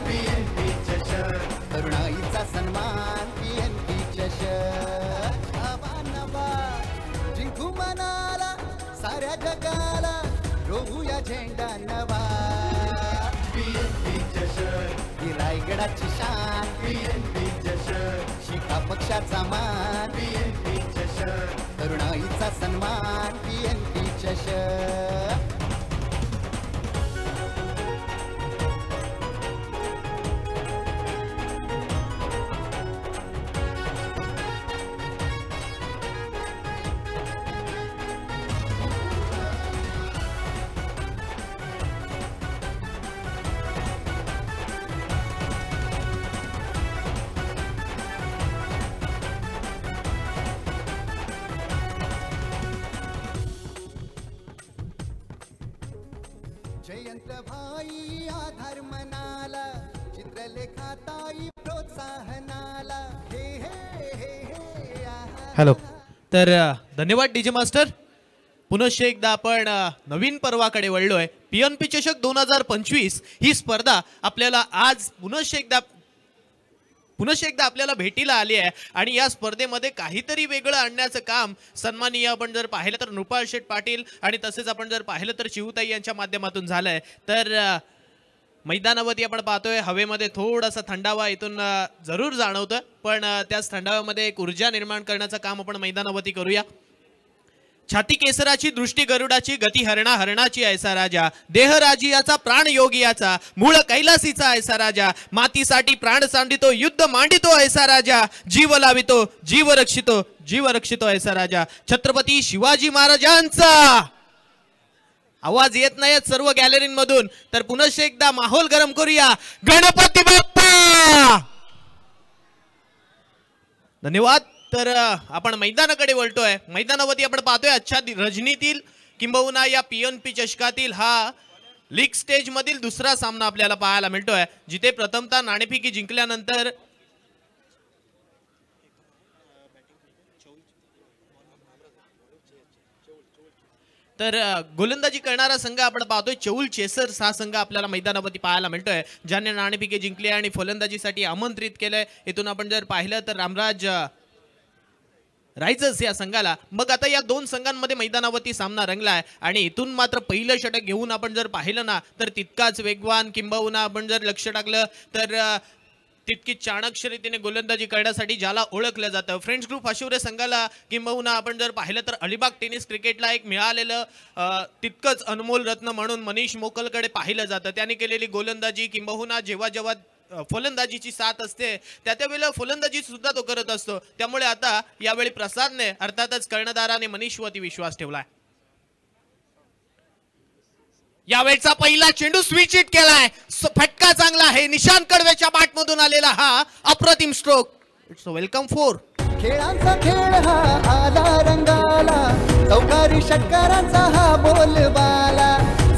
PNP चषक, तरुणाईचा सन्मान PNP चषक. नवा जिंकू मनाला साऱ्या जगाला, रोवूया झेंडा नवा. PNP चषक, ही रायगडाची शान. PNP चषक, शिका पक्षाचा मान. PNP चषक, तरुणाईचा सन्मान. PNP चषक. जयंत भाई आधार मनाला, चित्रलेखाताई प्रोत्साहनाला. हे हे हे हे. हॅलो. तर धन्यवाद डीजे मास्टर. पुनश्च एकदा आपण नवीन पर्वाकडे वळलोय. PNP चषक 2025 ही स्पर्धा आपल्याला आज पुनश्च एकदा आपल्याला भेटीला आली आहे आणि या स्पर्धेमध्ये काहीतरी वेगळं आणण्याचं काम सन्माननीय आपण जर पाहिलं तर नृपाल शेठ पाटील आणि तसेच आपण जर पाहिलं तर चिवताई यांच्या माध्यमातून झालंय. तर मैदानावरती आपण पाहतोय हवेमध्ये थोडासा थंडावा इथून जरूर जाणवतोय, पण त्याच थंडाव्यामध्ये एक ऊर्जा निर्माण करण्याचं काम आपण मैदानावरती करूया. छाती केसराची, दृष्टी गरुडाची, गती हरणाची ऐसा राजा, देह राजियाचा, प्राण योगियाचा, मूळ कैलासीचा ऐसा राजा, मातीसाठी प्राण सांडितो, युद्ध मांडितो ऐसा राजा, जीव लावितो, जीव रक्षितो ऐसा राजा, छत्रपती शिवाजी महाराजांचा. आवाज येत नाहीत सर्व गॅलरीमधून, तर पुनश्च एकदा माहोल गरम करूया. गणपती बाप्पा. धन्यवाद. तर आपण मैदानाकडे वळतोय. मैदानावरती आपण पाहतोय अच्छा रजनीतील किंबहुना या PNP चषकातील हा लीग स्टेज मधील दुसरा सामना आपल्याला पाहायला मिळतोय, जिथे प्रथमतः नाणेफेकी जिंकल्यानंतर तर गोलंदाजी करणारा संघ आपण पाहतोय चौल चेसर्स हा संघ आपल्याला मैदानावरती पाहायला मिळतोय, ज्याने नाणेफेकी जिंकली आणि फलंदाजीसाठी आमंत्रित केलंय. इथून आपण जर पाहिलं तर रामराज रायझर्स या संघाला. मग आता या दोन संघांमध्ये मैदानावरती सामना रंगलाय आणि इथून मात्र पहिलं षटक घेऊन आपण जर पाहिलं ना तर तितकाच वेगवान किंबहुना आपण जर लक्ष टाकलं तर तितकी चाणक्य रीतीने गोलंदाजी करण्यासाठी ज्याला ओळखलं जातं फ्रेंड्स ग्रुप आशिवरे संघाला किंबहुना आपण जर पाहिलं तर अलिबाग टेनिस क्रिकेटला एक मिळालेलं तितकंच अनमोल रत्न म्हणून मनीष मोकलकडे पाहिलं जातं. त्याने केलेली गोलंदाजी किंबहुना जेव्हा फलंदाजीची साथ असते त्यावेळेला फलंदाजी सुद्धा तो करत असतो. त्यामुळे आता यावेळी प्रसादने अर्थातच कर्णधाराने मनीषवरती विश्वास ठेवलाय. यावेळचा पहिला चेंडू स्विच हिट केलाय, फटका चांगला आहे. निशांत कडवेच्या बॅट मधून आलेला हा अप्रतिम स्ट्रोक. It's welcome 4. खेळांचा खेळ हा आला रंगाला, चौकारी षटकारांचा हा बोलबाला,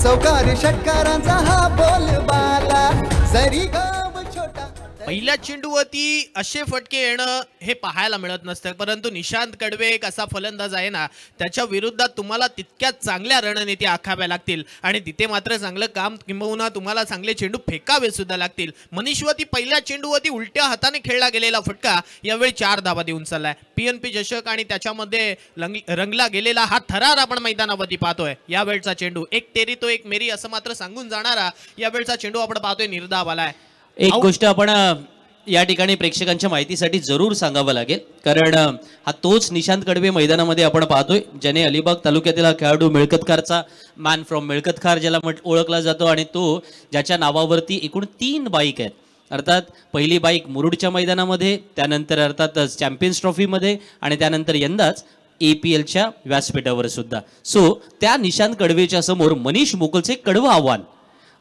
चौकारी षटकारांचा हा बोलबाला. जरी गाव छोटा पहिल्या चेंडूवरती असे फटके येणं हे पाहायला मिळत नसतं, परंतु निशांत कडवे एक असा फलंदाज आहे ना, त्याच्या विरोधात तुम्हाला तितक्याच चांगल्या रणनीती आखाव्या लागतील आणि तिथे मात्र चांगलं काम किंबहुना तुम्हाला चांगले चेंडू फेकावे सुद्धा लागतील. मनीषवरती पहिल्या चेंडूवरती उलट्या हाताने खेळला गेलेला फटका यावेळी 4 धावा देऊन चाललाय. PNP चषक आणि त्याच्यामध्ये रंगला गेलेला हा थरार आपण मैदानावरती पाहतोय. यावेळचा चेंडू एक तेरी तो एक मेरी असं मात्र सांगून जाणारा यावेळचा चेंडू आपण पाहतोय निर्धाव आलाय. एक गोष्ट आपण या ठिकाणी प्रेक्षकांच्या माहितीसाठी जरूर सांगावं लागेल, कारण हा तोच निशांत कडवे मैदानामध्ये आपण पाहतोय ज्याने अलिबाग तालुक्यातील हा खेळाडू मिळकतखारचा मॅन फ्रॉम मिळकतखार ज्याला ओळखला जातो आणि तो ज्याच्या नावावरती एकूण 3 बाईक आहेत. अर्थात पहिली बाईक मुरुडच्या मैदानामध्ये, त्यानंतर अर्थात चॅम्पियन्स ट्रॉफीमध्ये आणि त्यानंतर यंदाच APLच्या व्यासपीठावर सुद्धा. सो त्या निशांत कडवेच्या समोर मनीष मोकलचे कडवं आव्हान.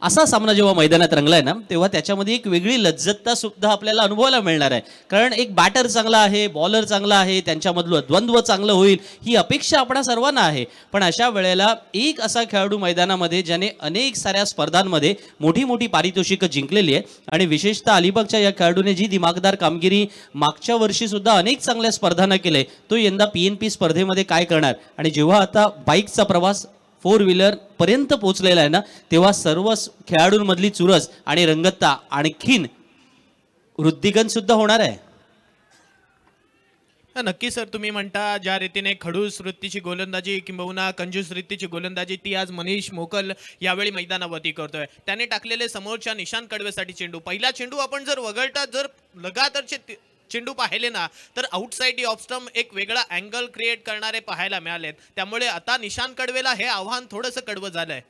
असा सामना जेव्हा मैदानात रंगलाय ना तेव्हा त्याच्यामध्ये एक वेगळी लज्जतता सुद्धा आपल्याला अनुभवायला मिळणार आहे, कारण एक बॅटर चांगला आहे, बॉलर चांगला आहे, त्यांच्यामधलं द्वंद्व चांगलं होईल ही अपेक्षा आपणा सर्वांना आहे. पण अशा वेळेला एक असा खेळाडू मैदानामध्ये ज्याने अनेक साऱ्या स्पर्धांमध्ये मोठी मोठी पारितोषिकं जिंकलेली आहे आणि विशेषतः अलिबागच्या या खेळाडूने जी दिमागदार कामगिरी मागच्या वर्षी सुद्धा अनेक चांगल्या स्पर्धांना केले, तो यंदा PNP स्पर्धेमध्ये काय करणार. आणि जेव्हा आता बाईकचा प्रवास फोर व्हीलर पर्यंत पोहोचलेला आहे ना, तेव्हा सर्व खेळाडूंमधली चुरस आणि रंगतता आणखीन वृद्धिगत सुद्धा होणार आहे. नक्की सर, तुम्ही म्हणता ज्या रीतीने खडूस वृत्तीची गोलंदाजी किंबहुना कंजूस वृत्तीची गोलंदाजी ती आज मनीष मोकल यावेळी मैदानावरती करतोय. त्याने टाकलेले समोरच्या निशांत कडवेसाठी चेंडू, पहिला चेंडू आपण जर वगळता जर लगातारचे चेंडू पाहिले ना तर आउटसाइड ऑफ स्टंप एक वेगळा अँगल क्रिएट करणारे पाहायला मिळालेत. त्यामुळे आता निशांत कडवेला हे आव्हान थोडंसं कडवं झालंय.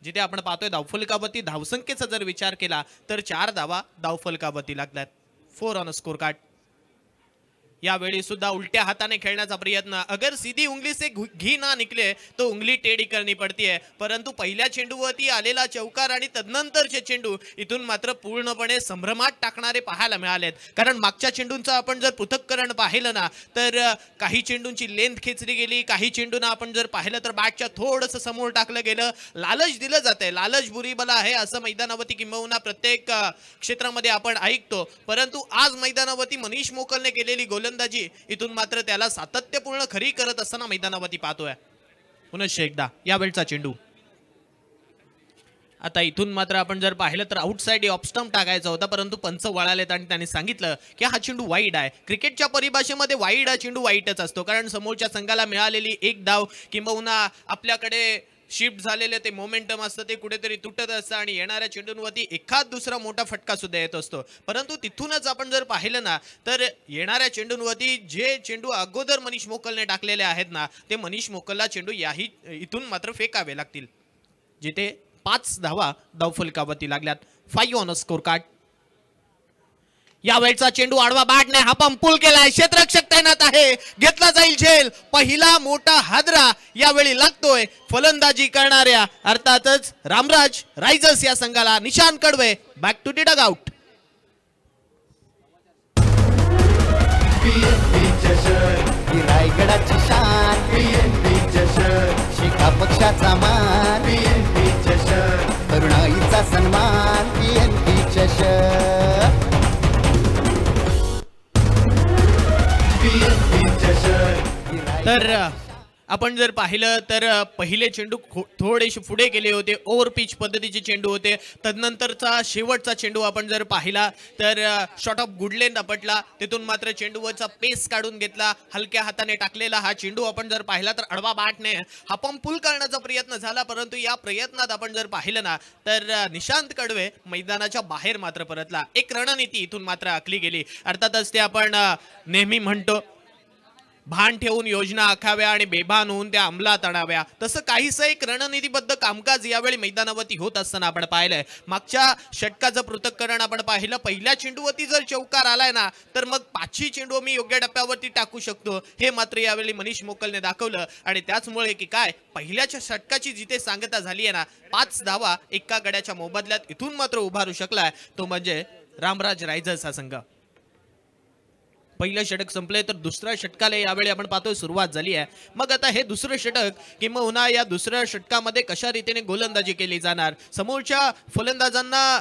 जिथे आपण पाहतोय धावफलकावरती धावसंख्येचा जर विचार केला तर 4 धावा धावफलकावरती लागतात. 4 ऑन स्कोर कार्ड. यावेळी सुद्धा उलट्या हाताने खेळण्याचा प्रयत्न, अगर सीधी उंगली से घी ना निकले तो उंगली टेढ़ी करनी पड़ती है. परंतु पहिल्या चेंडूवरती आलेला चौकार आणि तदनंतरचे चेंडू इथून मात्र पूर्णपणे संभ्रमात टाकणारे पाहायला मिळालेत. कारण मागच्या चेंडूंचं आपण जर पृथक्करण पाहिलं ना तर काही चेंडूंची लेंथ खेचली गेली, काही चेंडूंना आपण जर पाहिलं तर बॅटच्या थोडंसं समोर टाकलं गेलं. लालच दिलं जातंय, लालच बुरी बला आहे असं मैदानावरती किंबहुना प्रत्येक क्षेत्रामध्ये आपण ऐकतो. परंतु आज मैदानावरती मनीष मोकलने केलेली गोलंदाजी इथून मात्र त्याला सातत्यपूर्ण खरी करत असताना मैदानावरती पाहतोय. पुनश्च एकदा यावेळचा चेंडू. आता इथून मात्र आपण जर पाहिलं तर आउटसाइड ऑफ स्टंप टाकायचा होता, परंतु पंच वळालेत आणि त्यांनी सांगितलं की हा चेंडू वाईड आहे. क्रिकेटच्या परिभाषेमध्ये वाईड हा चेंडू वाईटच असतो, कारण समोरच्या संघाला मिळालेली एक धाव किंबहुना आपल्याकडे शिफ्ट झालेले ते मोमेंटम असतं ते कुठेतरी तुटत असतं आणि येणाऱ्या चेंडूंवरती एखाद दुसरा मोठा फटका सुद्धा येत असतो. परंतु तिथूनच आपण जर पाहिलं ना तर येणाऱ्या चेंडूंवरती जे चेंडू अगोदर मनीष मोकलने टाकलेले आहेत ना ते मनीष मोकलला चेंडू याही इथून मात्र फेकावे लागतील. जिथे 5 धावा धावफलकावरती लागल्यात. 5 ऑन स्कोर कार्ड. यावेळचा चेंडू आडवा बॅटने हा पंपूल केलाय, क्षेत्ररक्षक तैनात आहे, घेतला जाईल झेल. पहिला मोठा हादरा यावेळी लागतोय फलंदाजी करणाऱ्या अर्थातच रामराज रायझर्स या संघाला. Nishant Kadwe back to the dugout. रायगडाची शान शिखा पक्षाचा मान, तरुणाईचा सन्मान, PNP चषक. तर आपण जर पाहिलं तर पहिले चेंडू थोडेसे पुढे गेले होते, ओव्हर पिच पद्धतीचे चेंडू होते. तदनंतरचा शेवटचा चेंडू आपण जर पाहिला तर शॉट ऑफ गुडलेंथ आपटला, तिथून मात्र चेंडूवरचा पेस काढून घेतला. हलक्या हाताने टाकलेला हा चेंडू आपण जर पाहिला तर आडवा बॅटने हा पंपूल करण्याचा प्रयत्न झाला, परंतु या प्रयत्नात आपण जर पाहिलं ना तर निशांत कडवे मैदानाच्या बाहेर मात्र परतला. एक रणनीती इथून मात्र आखली गेली. अर्थातच ते आपण नेहमी म्हणतो भान ठेवून योजना आखाव्या आणि बेभान होऊन त्या अंमलात आणाव्या, तसं काहीसं एक रणनीतीबद्ध कामकाज यावेळी मैदानावरती होत असताना आपण पाहिलंय. मागच्या षटकाचं पृथक्करण आपण पाहिलं, पहिल्या चेंडूवरती जर चौकार आलाय ना तर मग 5ही चेंडू मी योग्य टप्प्यावरती टाकू शकतो, हे मात्र यावेळी मनीष मोकलने दाखवलं. आणि त्याचमुळे की काय पहिल्याच्या षटकाची जिथे सांगता झाली आहे ना 5 धावा एका गड्याच्या मोबदल्यात इथून मात्र उभारू शकलाय तो म्हणजे रामराज रायझर्स हा संघ. पहिलं षटक संपले तर दुसऱ्या षटकाला यावेळी आपण पाहतोय सुरुवात झाली आहे. मग आता हे दुसरं षटक किंवा या दुसऱ्या षटकामध्ये कशा रीतीने गोलंदाजी केली जाणार, समोरच्या फलंदाजांना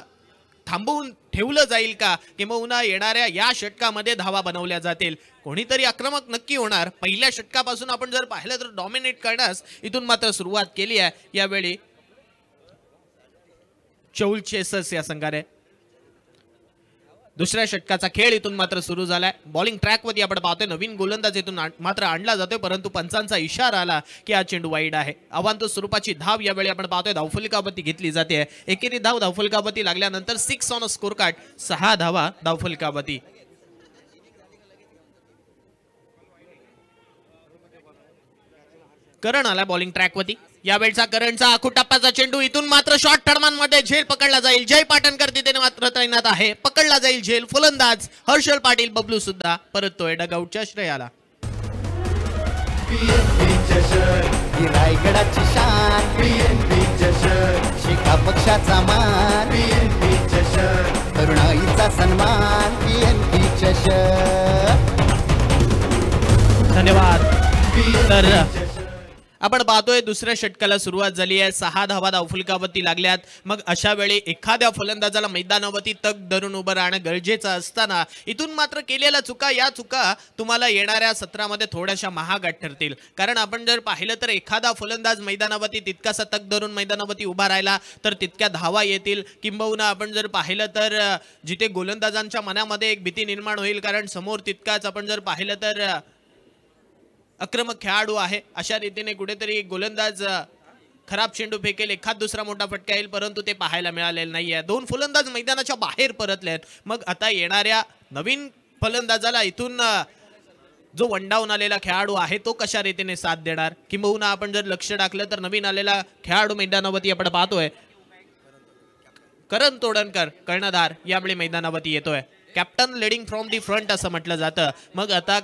थांबवून ठेवलं जाईल का किंवा येणाऱ्या या षटकामध्ये धावा बनवल्या जातील, कोणीतरी आक्रमक नक्की होणार. पहिल्या षटकापासून आपण जर पाहिलं तर डॉमिनेट करण्यास इथून मात्र सुरुवात केली आहे यावेळी चौल चेसर्स या संघाने. दुसऱ्या षटकाचा खेळ इथून मात्र सुरू झालाय. बॉलिंग ट्रॅकवरती आपण पाहतोय नवीन गोलंदाज इथून मात्र आणला जातोय, परंतु पंचांचा इशारा आला की हा चेंडू वाईड आहे. अवांतर स्वरूपाची धाव यावेळी आपण पाहतोय धावफलकावरती घेतली जाते. एकेरी धाव धावफलकावरती लागल्यानंतर 6 ऑन स्कोर कार्ड, 6 धावा धावफलकावरती. करण आला बॉलिंग ट्रॅकवरती. यावेळचा करणचा आखूट टप्प्याचा चेंडू इथून मात्र शॉर्ट थर्डमॅनमध्ये झेल पकडला जाईल. जय पाटणकर तिथे मात्र तैनात आहे, पकडला जाईल झेल. फलंदाज हर्षल पाटील बबलू सुद्धा परततोय डगआउटच्या श्रेयाला. रायगडाची शान शिखा पक्षाचा मान, तरुणाईचा सन्मान, PNP चषक. धन्यवाद. तर आपण पाहतोय दुसऱ्या षटकाला सुरुवात झाली आहे. 6 धावा धावफलकावरती लागल्यात. मग अशा वेळी एखाद्या फलंदाजाला मैदानावरती तग धरून उभं राहणं गरजेचं असताना इथून मात्र केलेल्या चुका, या चुका तुम्हाला येणाऱ्या सत्रामध्ये थोड्याशा महागात ठरतील. कारण आपण जर पाहिलं तर एखादा फलंदाज मैदानावरती तितकासा तग धरून मैदानावरती उभा राहिला तर तितक्या धावा येतील. किंबहुना आपण जर पाहिलं तर जिथे गोलंदाजांच्या मनामध्ये एक भीती निर्माण होईल, कारण समोर तितकाच आपण जर पाहिलं तर आक्रमक खेळाडू आहे. अशा रीतीने कुठेतरी गोलंदाज खराब चेंडू फेकेल, एखाद दुसरा मोठा फटका येईल, परंतु ते पाहायला मिळालेलं नाहीये. 2 फलंदाज मैदानाच्या बाहेर परतले आहेत. मग आता येणाऱ्या नवीन फलंदाजाला इथून जो वनडाऊन आलेला खेळाडू आहे तो कशा रीतीने साथ देणार. किंबहुना आपण जर लक्ष टाकलं तर नवीन आलेला खेळाडू मैदानावरती आपण पाहतोय करण तोडणकर, कर्णधार यावेळी मैदानावरती येतोय. Captain leading from the front असं म्हटलं जातं. मग आता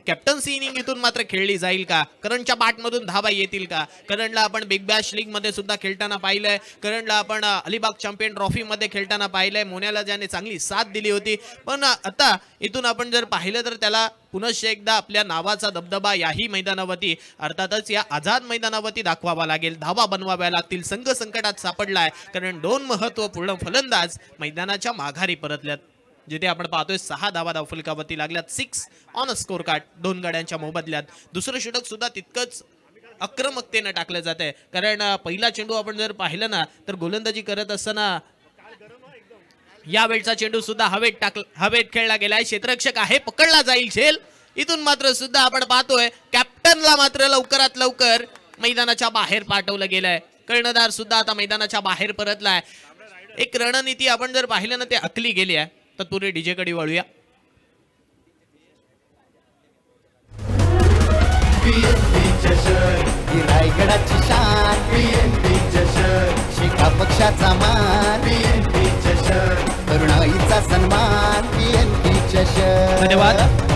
कॅप्टन्सी इनिंग इथून मात्र खेळली जाईल का? करणच्या बॅटमधून धावा येतील का? करणला आपण बिग बॅश लीग मध्ये सुद्धा खेळताना पाहिलंय. करणला आपण अलिबाग चॅम्पियन ट्रॉफी मध्ये खेळताना पाहिलंय. मोन्याला ज्याने चांगली साथ दिली होती. पण आता इथून आपण जर पाहिलं तर त्याला पुनश्च एकदा आपल्या नावाचा दबदबा याही मैदानावरती, अर्थातच या आझाद मैदानावरती दाखवावा लागेल. धावा बनवाव्या लागतील. संघ संकटात सापडलाय कारण 2 महत्वपूर्ण फलंदाज मैदानाच्या माघारी परतल्यात. जिथे आपण पाहतोय 6 धावा धावफलकावरती लागल्यात. 6 ऑन अ स्कोर कार्ड 2 गाड्यांच्या मोबदल्यात. दुसरं षटक सुद्धा तितकंच आक्रमकतेने टाकलं जात आहे. कारण पहिला चेंडू आपण जर पाहिलं ना तर गोलंदाजी करत असताना यावेळचा चेंडू सुद्धा हवेत खेळला गेलाय. क्षेत्ररक्षक आहे, पकडला जाईल झेल. इथून मात्र सुद्धा आपण पाहतोय कॅप्टनला मात्र लवकरात लवकर मैदानाच्या बाहेर पाठवलं गेलंय. कर्णधार सुद्धा आता मैदानाच्या बाहेर परतलाय. एक रणनीती आपण जर पाहिलं ना ते आखली गेली आहे. तत्पूर्वी डीजे कडे वळूया. रायगडाची शान PNP चषक, शेका पक्षाचा मान PNP चषक, तरुणाईचा सन्मान PNP चषक. धन्यवाद.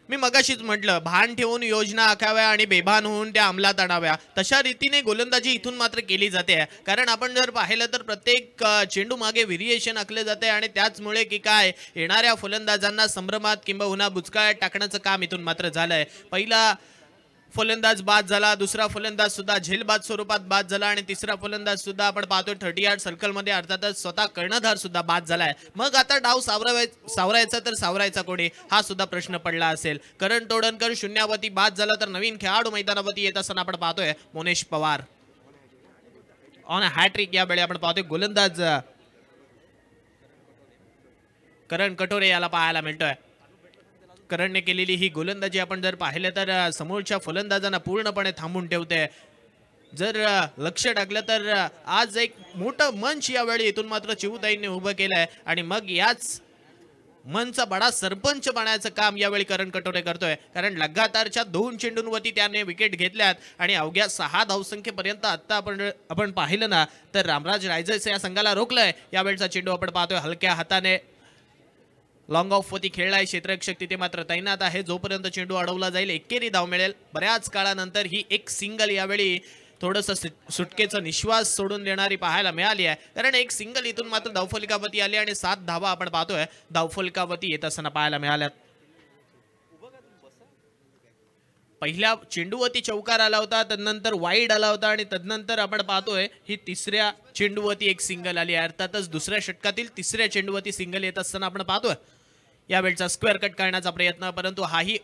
मी मगाशीच म्हटलं भान ठेवून योजना आखाव्या आणि बेभान होऊन त्या अंमलात आणाव्या. तशा रीतीने गोलंदाजी इथून मात्र केली जाते. कारण आपण जर पाहिलं तर प्रत्येक चेंडू मागे व्हेरिएशन आखले जाते आणि त्याचमुळे की काय येणाऱ्या फलंदाजांना संभ्रमात किंबहुना बुचकाळ्यात टाकण्याचं काम इथून मात्र झालंय. पहिला फलंदाज बाद झाला, दुसरा फलंदाज सुद्धा झेलबाद स्वरूपात बाद झाला आणि तिसरा फलंदाज सुद्धा आपण पाहतोय 30 यार्ड सर्कल मध्ये, अर्थातच स्वतः कर्णधार सुद्धा बाद झालाय. मग आता डाव सावरायचा तर सावरायचा कोणी हा सुद्धा प्रश्न पडला असेल. करण तोडणकर शून्यावरती बाद झाला तर नवीन खेळाडू मैदानावरती येत असताना आपण पाहतोय मोनेश पवार ऑन अ हॅट्रिक. यावेळी आपण पाहतोय गोलंदाज करण कटोरे याला पाहायला मिळतोय. करणने केलेली ही गोलंदाजी आपण जर पाहिलं तर समोरच्या फलंदाजांना पूर्णपणे थांबून ठेवते. जर लक्ष टाकलं तर आज एक मोठं मंच यावेळी इथून मात्र चिवताईंनी उभं केलंय आणि मग याच मनचा बडा सरपंच बनायचं काम यावेळी करण कटोरे करतोय. कारण लगातारच्या 2 चेंडूंवरती त्याने विकेट घेतल्यात आणि अवघ्या 6 धावसंख्येपर्यंत आता आपण पाहिलं ना तर रामराज रायझर्स या संघाला रोखलंय. यावेळचा चेंडू आपण पाहतोय हलक्या हाताने लॉंग ऑफ वरती खेळलाय. क्षेत्ररक्षक तिथे मात्र तैनात आहे. जोपर्यंत चेंडू अडवला जाईल एकेरी धाव मिळेल. बऱ्याच काळानंतर ही एक सिंगल यावेळी थोडंसं सुटकेचा निश्वास सोडून देणारी पाहायला मिळाली आहे. कारण एक सिंगल इथून मात्र धावफलकावरती आली आणि 7 धावा आपण पाहतोय धावफलकावरती येत असताना पाहायला मिळाल्यात. पहिल्या चेंडूवरती चौकार आला होता, तदनंतर वाईड आला होता आणि तदनंतर आपण पाहतोय ही तिसऱ्या चेंडूवरती एक सिंगल आली. अर्थातच दुसऱ्या षटकातील तिसऱ्या चेंडूवरती सिंगल येत असताना आपण पाहतोय यावेळचा स्क्वेअर कट करण्याचा प्रयत्न, परंतु हाही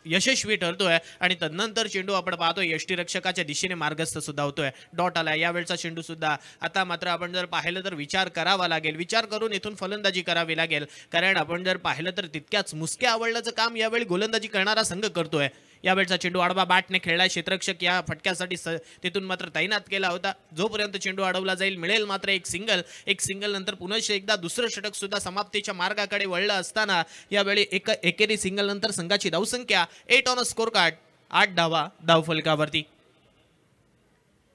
यशस्वी ठरतोय आणि तदनंतर चेंडू आपण पाहतोय यष्टीरक्षकाच्या दिशेने मार्गस्थ सुद्धा होतोय. डॉट आलाय. यावेळचा चेंडू सुद्धा आता मात्र आपण जर पाहिलं तर विचार करावा लागेल. विचार करून इथून फलंदाजी करावी लागेल. कारण आपण जर पाहिलं तर तितक्याच मुसक्या आवडल्याचं काम यावेळी गोलंदाजी करणारा संघ करतोय. यावेळचा चेंडू आडवा बॅटने खेळलाय. क्षेत्ररक्षक या फटक्यासाठी तिथून मात्र तैनात केला होता. जोपर्यंत चेंडू अडवला जाईल मिळेल मात्र एक सिंगल नंतर पुनश्च एकदा दुसरं षटक सुद्धा समाप्तीच्या मार्गाकडे वळलं असताना यावेळी एकेरी सिंगल नंतर संघाची धावसंख्या 8 ऑन अ स्कोर कार्ड 8 धावा धावफलकावरती.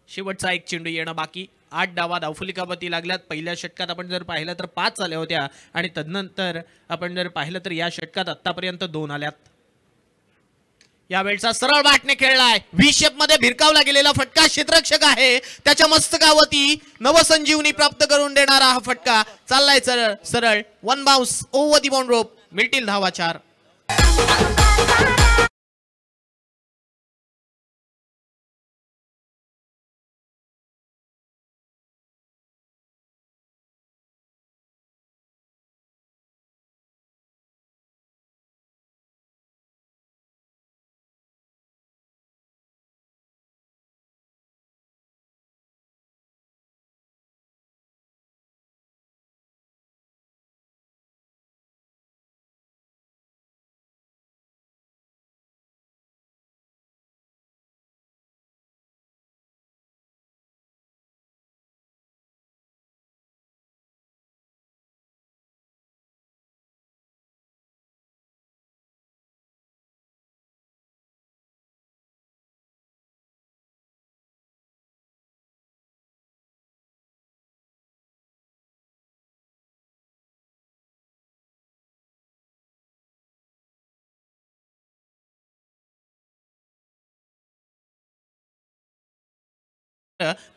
शेवटचा एक चेंडू येणं बाकी. 8 धावा धावफलकावरती लागल्यात. पहिल्या षटकात आपण जर पाहिलं तर 5 आल्या होत्या आणि तदनंतर आपण जर पाहिलं तर या षटकात आतापर्यंत 2 आल्यात. यावेळचा सरळ बॅटने खेळलाय. व्ही शेप मध्ये भिरकावला गेलेला फटका. क्षेत्ररक्षक आहे त्याच्या मस्तकावरती नवसंजीवनी प्राप्त करून देणारा हा फटका चाललाय सरळ 1 बाउन्स ओव्हर दी बाउंड रोप. मिळतील धावा 4.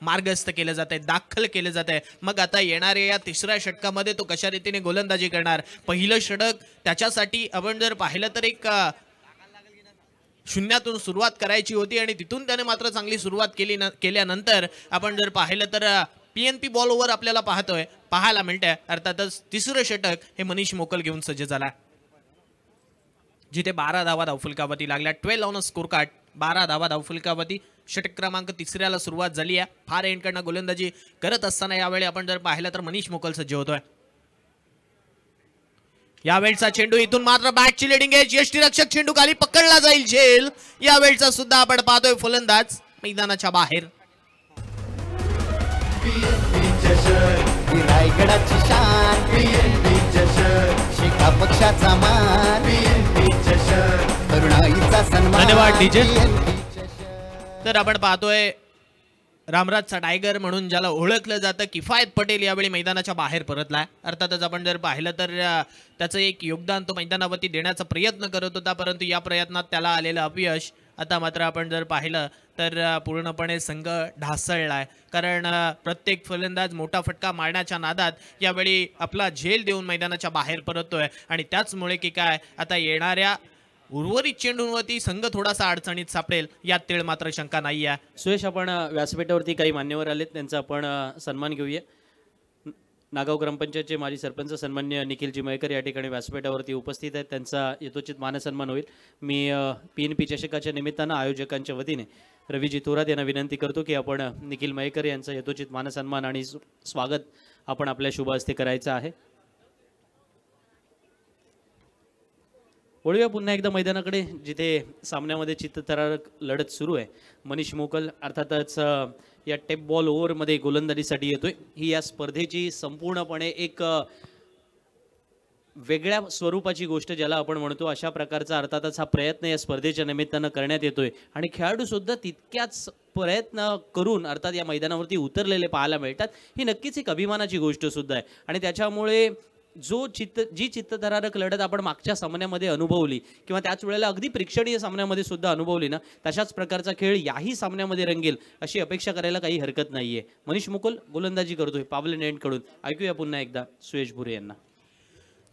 मार्गस्थ केलं जात आहे, दाखल केलं जात आहे. मग आता येणाऱ्या या तिसऱ्या षटकामध्ये तो कशा रीतीने गोलंदाजी करणार. पहिलं षटक त्याच्यासाठी आपण जर पाहिलं तर एक शून्यातून सुरुवात करायची होती आणि तिथून त्याने मात्र चांगली सुरुवात केल्यानंतर आपण जर पाहिलं तर PNP बॉल ओव्हर आपल्याला पाहायला मिळतंय. अर्थातच तिसरं षटक हे मनीष मोकल घेऊन सज्ज झाला, जिथे 12 धावा धावफलकावरती लागल्या. 12 ऑन अ स्कोर कार्ड, 12 धावा धावफलकावरती. षटक क्रमांक तिसऱ्याला सुरुवात झाली आहे. फार एंडकडनं गोलंदाजी करत असताना यावेळी आपण जर पाहिलं तर मनीष मोकल सज्ज होतोय. यावेळचा चेंडू इथून मात्र बॅटची लिडिंग एज, यष्टीरक्षक चेंडू खाली पकडला जाईल झेल. यावेळचा सुद्धा आपण पाहतोय फलंदाज मैदानाच्या बाहेर. रायगडाची शान PNP चषक, शेका पक्षाचा मान PNP चषक, तरुणाईचा सन्मान. धन्यवाद डीजे. PNP चषक. तर आपण पाहतोय रामराजचा टायगर म्हणून ज्याला ओळखलं जातं, किफायत पटेल यावेळी मैदानाच्या बाहेर परतलाय. अर्थातच आपण जर पाहिलं तर त्याचं एक योगदान तो मैदानावरती देण्याचा प्रयत्न करत होता, परंतु या प्रयत्नात त्याला आलेलं अपयश. आता मात्र आपण जर पाहिलं तर पूर्णपणे संघ ढासळलाय, कारण प्रत्येक फलंदाज मोठा फटका मारण्याच्या नादात यावेळी आपला झेल देऊन मैदानाच्या बाहेर परततोय. आणि त्याचमुळे की काय आता येणाऱ्या उर्वरित चेंडूंवरती संघ थोडासा अडचणीत सापडेल यात तेळ मात्र शंका नाही आहे. सुयश, आपण व्यासपीठावरती काही मान्यवर आलेत, त्यांचा आपण सन्मान घेऊया. नागाव ग्रामपंचायतचे माजी सरपंच सन्मान्य निखिलजी मयेकर या ठिकाणी व्यासपीठावरती उपस्थित आहेत. त्यांचा यथोचित मानसन्मान होईल. मी PNP चषकाच्या निमित्तानं आयोजकांच्या वतीने रवीजी थोरात यांना विनंती करतो की आपण निखिल मयेकर यांचा यथोचित मानसन्मान आणि स्वागत आपण आपल्या शुभ हस्ते करायचं आहे. वळूया पुन्हा एकदा मैदानाकडे, जिथे सामन्यामध्ये चित्तथरारक लढत सुरू आहे. मनीष मोकल अर्थातच या टेप बॉल ओव्हरमध्ये गोलंदाजीसाठी येतोय. ही या स्पर्धेची संपूर्णपणे एक वेगळ्या स्वरूपाची गोष्ट ज्याला आपण म्हणतो, अशा प्रकारचा अर्थातच हा प्रयत्न या स्पर्धेच्या निमित्तानं करण्यात येतोय. आणि खेळाडू सुद्धा तितक्याच प्रयत्न करून अर्थात या मैदानावरती उतरलेले पाहायला मिळतात. ही नक्कीच एक अभिमानाची गोष्ट सुद्धा आहे. आणि त्याच्यामुळे जी चित्तथरारक लढत आपण मागच्या सामन्यामध्ये अनुभवली किंवा त्याच वेळेला अगदी प्रेक्षणीय सामन्यामध्ये सुद्धा अनुभवली ना, तशाच प्रकारचा खेळ याही सामन्यामध्ये रंगेल अशी अपेक्षा करायला काही हरकत नाहीये. मनीष मुकुल गोलंदाजी करतोय पावलन एंडकडून. ऐकूया पुन्हा एकदा सुयश भुरे यांना.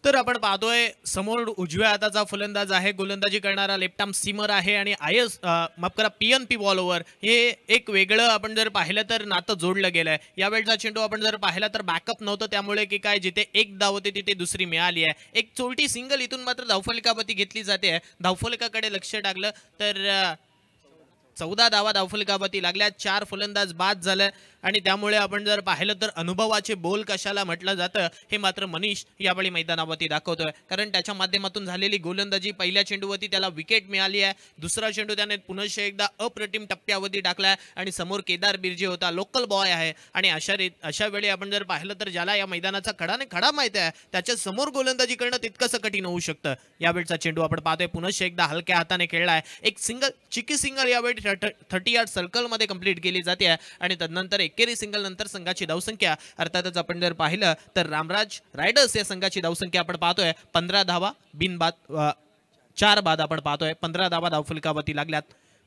तर आपण पाहतोय समोर उजव्या हाताचा फलंदाज आहे, गोलंदाजी करणारा लेफ्ट आर्म सीमर आहे आणि माफ करा PNP बॉल ओव्हर हे एक वेगळं आपण जर पाहिलं तर नातं जोडलं गेलंय. यावेळचा चेंडू आपण जर पाहिला तर बॅकअप नव्हतं, त्यामुळे की काय जिथे एक धाव होती तिथे दुसरी मिळाली आहे. एक चोरटी सिंगल इथून मात्र धावफलकावरती घेतली जाते. धावफलकाकडे लक्ष टाकलं तर 14 धावा धावफलकावरती लागल्या, 4 फलंदाज बाद झाले. आणि त्यामुळे आपण जर पाहिलं तर अनुभवाचे बोल कशाला म्हटलं जातं हे मात्र मनीष यावेळी मैदानावरती दाखवतोय, कारण त्याच्या माध्यमातून झालेली गोलंदाजी पहिल्या चेंडूवरती त्याला विकेट मिळाली आहे. दुसरा चेंडू त्याने पुन्हा एकदा अप्रतिम टप्प्यावरती टाकलाय आणि समोर केदार बिर्जे होता, लोकल बॉय आहे. आणि अशा वेळी आपण जर पाहिलं तर ज्याला या मैदानाचा खडा माहिती आहे त्याच्या समोर गोलंदाजी करणं तितकंसं कठीण होऊ शकतं. यावेळचा चेंडू आपण पाहतोय पुन्हा एकदा हलक्या हाताने खेळलाय. एक चिकी सिंगल यावेळी 30 यार्ड सर्कलमध्ये कंप्लीट केली जाते आणि तदनंतर एकेरी सिंगल नंतर संघाची धावसंख्या अर्थातच आपण जर पाहिलं तर रामराज रायडर्स या संघाची धावसंख्या आपण पाहतोय 15 धावा बिनबाद 4 बाद आपण पाहतोय. 15 धावा धावफलकावरती लागल्यात.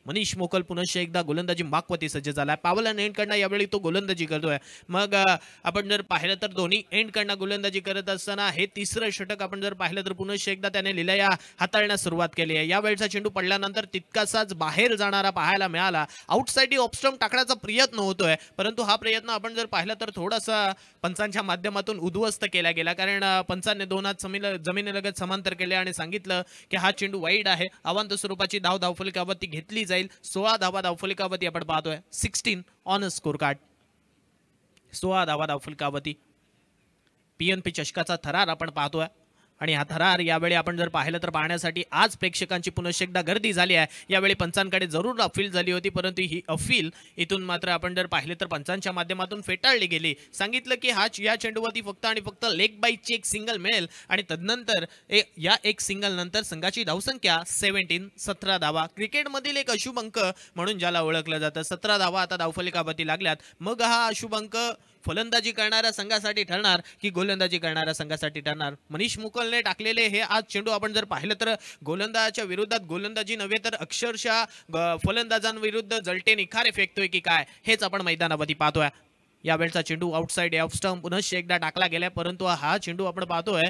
मनीष मोकल पुन्हा एकदा गोलंदाजी मागवती सज्ज झालाय. पावलन एंडकडनं यावेळी तो गोलंदाजी करतोय. मग आपण जर पाहिलं तर दोन्ही एंडकडनं गोलंदाजी करत असताना हे तिसरं षटक आपण जर पाहिलं तर पुन्हा एकदा त्याने लिलया हाताळण्यास सुरुवात केली आहे. यावेळचा चेंडू पडल्यानंतर तितकासाच बाहेर जाणारा पाहायला मिळाला. आउटसाइड ऑफ स्टंप टाकण्याचा प्रयत्न होतोय, परंतु हा प्रयत्न आपण जर पाहिला तर थोडासा पंचांच्या माध्यमातून उद्ध्वस्त केला गेला, कारण पंचांनी 2 हात जमिनीलगत समांतर केले आणि सांगितलं की हा चेंडू वाईड आहे. अवांत स्वरूपाची धावफलकावरती घेतली 16 धावा धावफलकावरती आपण पाहतोय. 16 ऑन अ स्कोर कार्ड. 16 धावा धावफलकावरती PNP चषकाचा थरार आपण पाहतोय. आणि हा थरार यावेळी आपण जर पाहिलं तर पाहण्यासाठी आज प्रेक्षकांची पुन्हा एकदा गर्दी झाली आहे. यावेळी पंचांकडे जरूर अपील झाली होती, परंतु ही अपील इथून मात्र आपण जर पाहिलं तर पंचांच्या माध्यमातून फेटाळली गेली. सांगितलं की या चेंडूवरती फक्त आणि फक्त लेग बाईची एक सिंगल मिळेल आणि तदनंतर या एक सिंगल नंतर संघाची धावसंख्या 17 धावा. क्रिकेटमधील एक अशुभ अंक म्हणून ज्याला ओळखलं जातं. 17 धावा आता धावफलकावरती लागल्यात. मग हा अशुभ अंक फलंदाजी करणाऱ्या संघासाठी ठरणार की गोलंदाजी करणाऱ्या संघासाठी ठरणार. मनीष मुकुलने टाकलेले हे आज चेंडू आपण जर पाहिलं तर गोलंदाजाच्या विरोधात गोलंदाजी नव्हे तर अक्षरशः फलंदाजांविरुद्ध जलटे निखारे फेकतोय की काय हेच आपण मैदानावरती पाहतोय. यावेळचा चेंडू आउटसाइड ऑफ स्टंप पुन्हा एकदा टाकला गेलाय, परंतु हा चेंडू आपण पाहतोय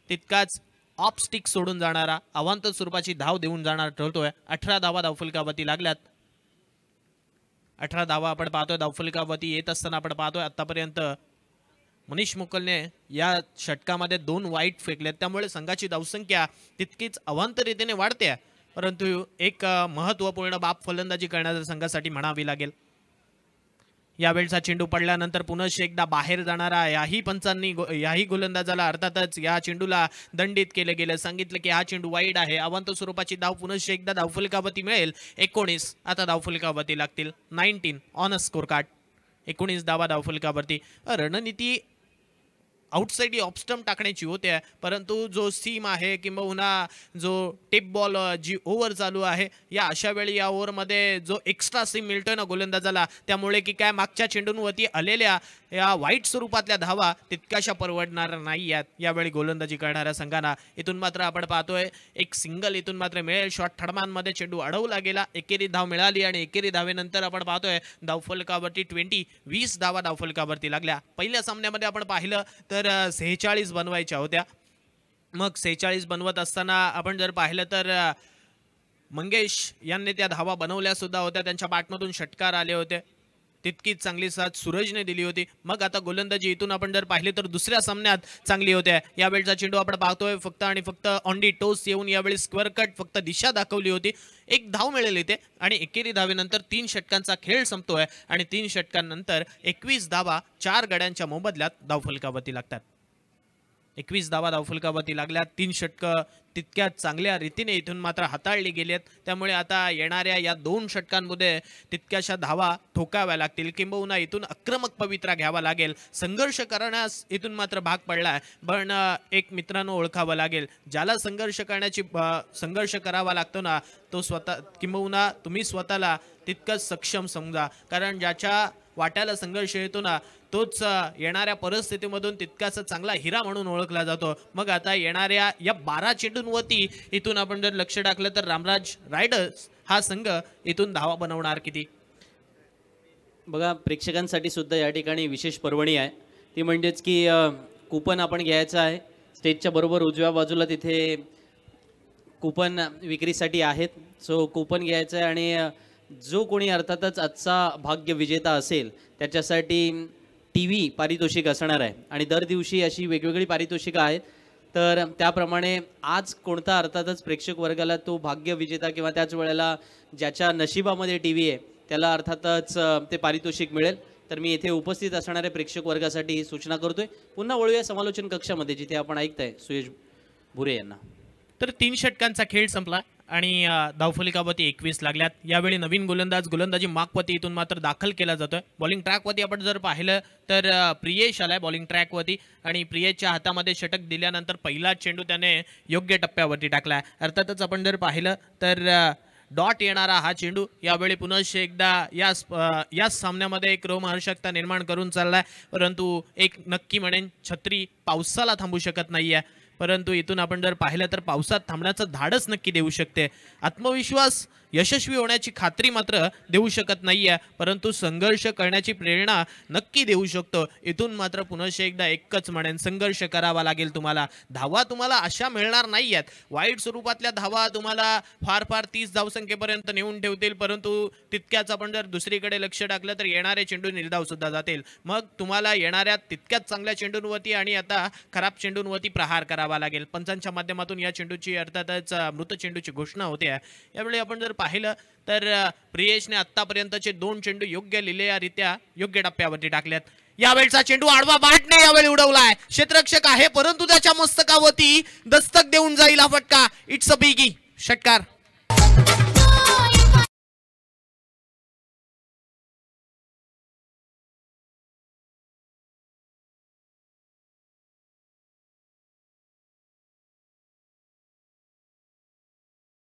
तितकाच ऑफ स्टिक सोडून जाणारा अवांतर स्वरूपाची धाव देऊन जाणार ठरतोय. 18 धावा धावफलकावरती लागल्यात. 18 धावा आपण पाहतोय धावफलकावरती येत असताना आपण पाहतोय आतापर्यंत मनीष मुकुलने या षटकामध्ये 2 वाईट फेकलेत, त्यामुळे संघाची धावसंख्या तितकीच अवांतरीतीने वाढते. परंतु एक महत्वपूर्ण बाब फलंदाजी करणाऱ्या संघासाठी म्हणावी लागेल. यावेळचा चेंडू पडल्यानंतर पुन्हा एकदा बाहेर जाणारा याही गोलंदाजाला अर्थातच या चेंडूला दंडित केले गेले. सांगितलं की हा चेंडू वाईड आहे. अवांतर स्वरूपाची धाव पुन्हा एकदा धावफलकावरती मिळेल. 19 आता धावफलकावरती लागतील. 19 ऑन अ स्कोर कार्ड. 19 धावा धावफलकावरती. रणनीती आउटसाइड ऑफ स्टंप टाकण्याची होते, परंतु जो सीम आहे किंबहुना जो टिप बॉल जी ओव्हर चालू आहे या अशा वेळी या ओव्हरमध्ये जो एक्स्ट्रा सीम मिळतोय ना गोलंदाजाला, त्यामुळे की काय मागच्या चेंडूंवरती आलेल्या या वाईट स्वरूपातल्या धावा तितक्याशा परवडणार नाही आहेत यावेळी गोलंदाजी करणाऱ्या संघांना. इथून मात्र आपण पाहतोय एक सिंगल इथून मात्र मिळेल. शॉट थडमांमध्ये चेंडू अडवला गेला, एकेरी धाव मिळाली आणि एकेरी धावेनंतर आपण पाहतोय धावफलकावरती 20 धावा धावफलकावरती लागल्या. पहिल्या सामन्यामध्ये आपण पाहिलं तर 46 बनवायच्या होत्या. मग 46 बनवत असताना आपण जर पाहिलं तर मंगेश यांनी त्या धावा बनवल्या सुद्धा होत्या. त्यांच्या बॅटमधून षटकार आले होते. तितकीच चांगली साथ सूरजने दिली होती. मग आता गोलंदाजी इथून आपण जर पाहिले तर दुसऱ्या सामन्यात चांगली होते. यावेळचा चेंडू आपण पाहतोय फक्त आणि फक्त ऑन डी टोस येऊन यावेळी स्क्वेअर कट फक्त दिशा दाखवली होती. एक धाव मिळेल इथे आणि एकेरी धावेनंतर 3 षटकांचा खेळ संपतोय आणि 3 षटकांनंतर 21 धावा 4 गड्यांच्या मोबदल्यात धावफलकावरती लागतात. 21 धावा धावफलकावरती लागल्या. 3 षटकं तितक्यात चांगल्या रीतीने इथून मात्र हाताळली गेलेत. त्यामुळे आता येणाऱ्या या 2 षटकांमध्ये तितक्याशा धावा ठोकाव्या लागतील किंबहुना इथून आक्रमक पवित्रा घ्यावा लागेल. संघर्ष करण्यास इथून मात्र भाग पडलाय, पण एक मित्रांनो ओळखावं लागेल. ज्याला संघर्ष करावा लागतो ना तो स्वतः किंबहुना तुम्ही स्वतःला तितकंच सक्षम समजा, कारण ज्याच्या वाट्याला संघर्ष येतो ना तोच येणाऱ्या परिस्थितीमधून तितकाच चांगला हिरा म्हणून ओळखला जातो. मग आता येणाऱ्या या 12 चेंडूंवरती इथून आपण जर लक्ष टाकलं तर रामराज रायडर्स हा संघ इथून धावा बनवणार किती. बघा प्रेक्षकांसाठी सुद्धा या ठिकाणी विशेष पर्वणी आहे. ती म्हणजेच की कुपन आपण घ्यायचं आहे. स्टेजच्या बरोबर उजव्या बाजूला तिथे कुपन विक्रीसाठी आहेत. सो कुपन घ्यायचं आहे आणि जो कोणी अर्थातच आजचा भाग्य विजेता असेल त्याच्यासाठी TV पारितोषिक असणार आहे आणि दर दिवशी अशी वेगवेगळी पारितोषिकं आहेत. तर त्याप्रमाणे आज कोणता अर्थातच प्रेक्षक वर्गाला तो भाग्य विजेता किंवा त्याच वेळेला ज्याच्या नशिबामध्ये TV आहे त्याला अर्थातच ते पारितोषिक मिळेल. तर मी येथे उपस्थित असणाऱ्या प्रेक्षक वर्गासाठी ही सूचना करतोय. पुन्हा वळूया समालोचन कक्षामध्ये जिथे आपण ऐकताय सुयश भुरे यांना. तर 3 षटकांचा खेळ संपला आणि धावफलकावरती 21 लागल्यात. यावेळी नवीन गोलंदाजी मार्कवरती इथून मात्र दाखल केला जातोय. बॉलिंग ट्रॅकवरती आपण जर पाहिलं तर प्रियेश आलाय बॉलिंग ट्रॅकवरती आणि प्रियेशच्या हातामध्ये षटक दिल्यानंतर पहिला चेंडू त्याने योग्य टप्प्यावरती टाकलाय. अर्थातच आपण जर पाहिलं तर डॉट येणारा हा चेंडू यावेळी पुन्हा एकदा या सामन्यामध्ये एक रोमहर्षकता निर्माण करून चाललाय. परंतु एक नक्की म्हणेन छत्री पावसाला थांबू शकत नाहीये, परंतु इथून आपण जर पाहिलं तर पावसात थांबण्याचं धाडस नक्की देऊ शकते. आत्मविश्वास यशस्वी होण्याची खात्री मात्र देऊ शकत नाहीये, परंतु संघर्ष करण्याची प्रेरणा नक्की देऊ शकतो. इथून मात्र पुन्हा एकदा एकच म्हणेन संघर्ष करावा लागेल तुम्हाला. धावा तुम्हाला अशा मिळणार नाही आहेत. वाईट स्वरूपातल्या धावा तुम्हाला फार 30 धावसंख्येपर्यंत नेऊन ठेवतील, परंतु तितक्याच आपण जर दुसरीकडे लक्ष टाकलं तर येणारे चेंडू निर्धाव सुद्धा जातील. मग तुम्हाला येणाऱ्या तितक्याच चांगल्या चेंडूंवरती आणि आता खराब चेंडूंवरती प्रहार करावा लागेल. पंचांच्या माध्यमातून या चेंडूची अर्थातच मृत चेंडूची घोषणा होते. यावेळी आपण जर पाहिलं तर प्रियेशने आतापर्यंतचे 2 चेंडू योग्यरित्या योग्य टप्प्यावरती टाकल्यात. यावेळचा चेंडू आडवा बाटने यावेळी उडवलाय. क्षेत्ररक्षक आहे परंतु त्याच्या मस्तकावरती दस्तक देऊन जाईल हा फटका. इट्स अ बिगी षटकार.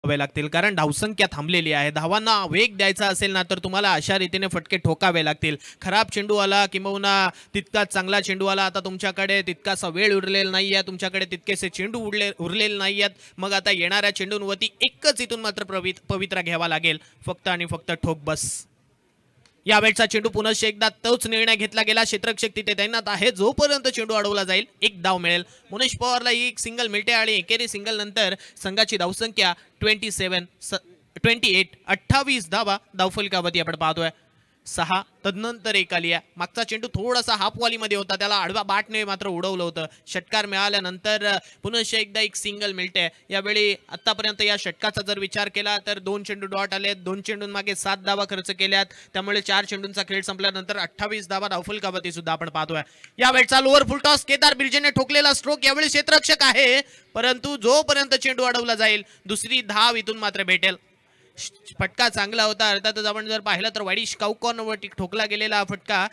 लागतील, कारण धावसंख्या थांबलेली आहे. धावांना वेग द्यायचा असेल ना तर तुम्हाला अशा रीतीने फटके ठोकावे लागतील. खराब चेंडू आला किंबहुना तितकाच चांगला चेंडू आला, आता तुमच्याकडे तितकासा वेळ उरलेला नाही आहे, तुमच्याकडे तितकेसे चेंडू उरलेले नाही आहेत. मग आता येणाऱ्या चेंडूंवरती एकच इथून मात्र पवित्रा घ्यावा लागेल, फक्त आणि फक्त ठोक बस. यावेळचा चेंडू पुन्हा एकदा तोच निर्णय घेतला गेला. क्षेत्ररक्षक तिथे तैनात आहे, जोपर्यंत चेंडू अडवला जाईल एक धाव मिळेल. मुनेश पवारला एक सिंगल मिळते आणि एकेरी सिंगल नंतर संघाची धावसंख्या 28 धावा धावफलकावरती आपण पाहतोय. 6 तदनंतर एक आली आहे. मागचा चेंडू थोडासा हाफवालीमध्ये होता, त्याला आडवा बाटने मात्र उडवलं होतं. षटकार मिळाल्यानंतर पुन्हा एकदा एक सिंगल मिळते. यावेळी आतापर्यंत या षटकाचा जर विचार केला तर 2 चेंडू डॉट आले, 2 चेंडूंमागे 7 धावा खर्च केल्यात, त्यामुळे 4 चेंडूंचा खेळ संपल्यानंतर 28 धावा धावफलकावरती सुद्धा आपण पाहतोय. यावेळचा लोअर फुल टॉस केदार बिर्जेने ठोकलेला स्ट्रोक, यावेळी क्षेत्ररक्षक आहे, परंतु जोपर्यंत चेंडू अडवला जाईल दुसरी धाव इथून मात्र भेटेल. फटका चांगला होता, अर्थातच आपण जर पाहिलं तर वाईट काउकॉर्नरवरती ठोकला गेलेला फटका.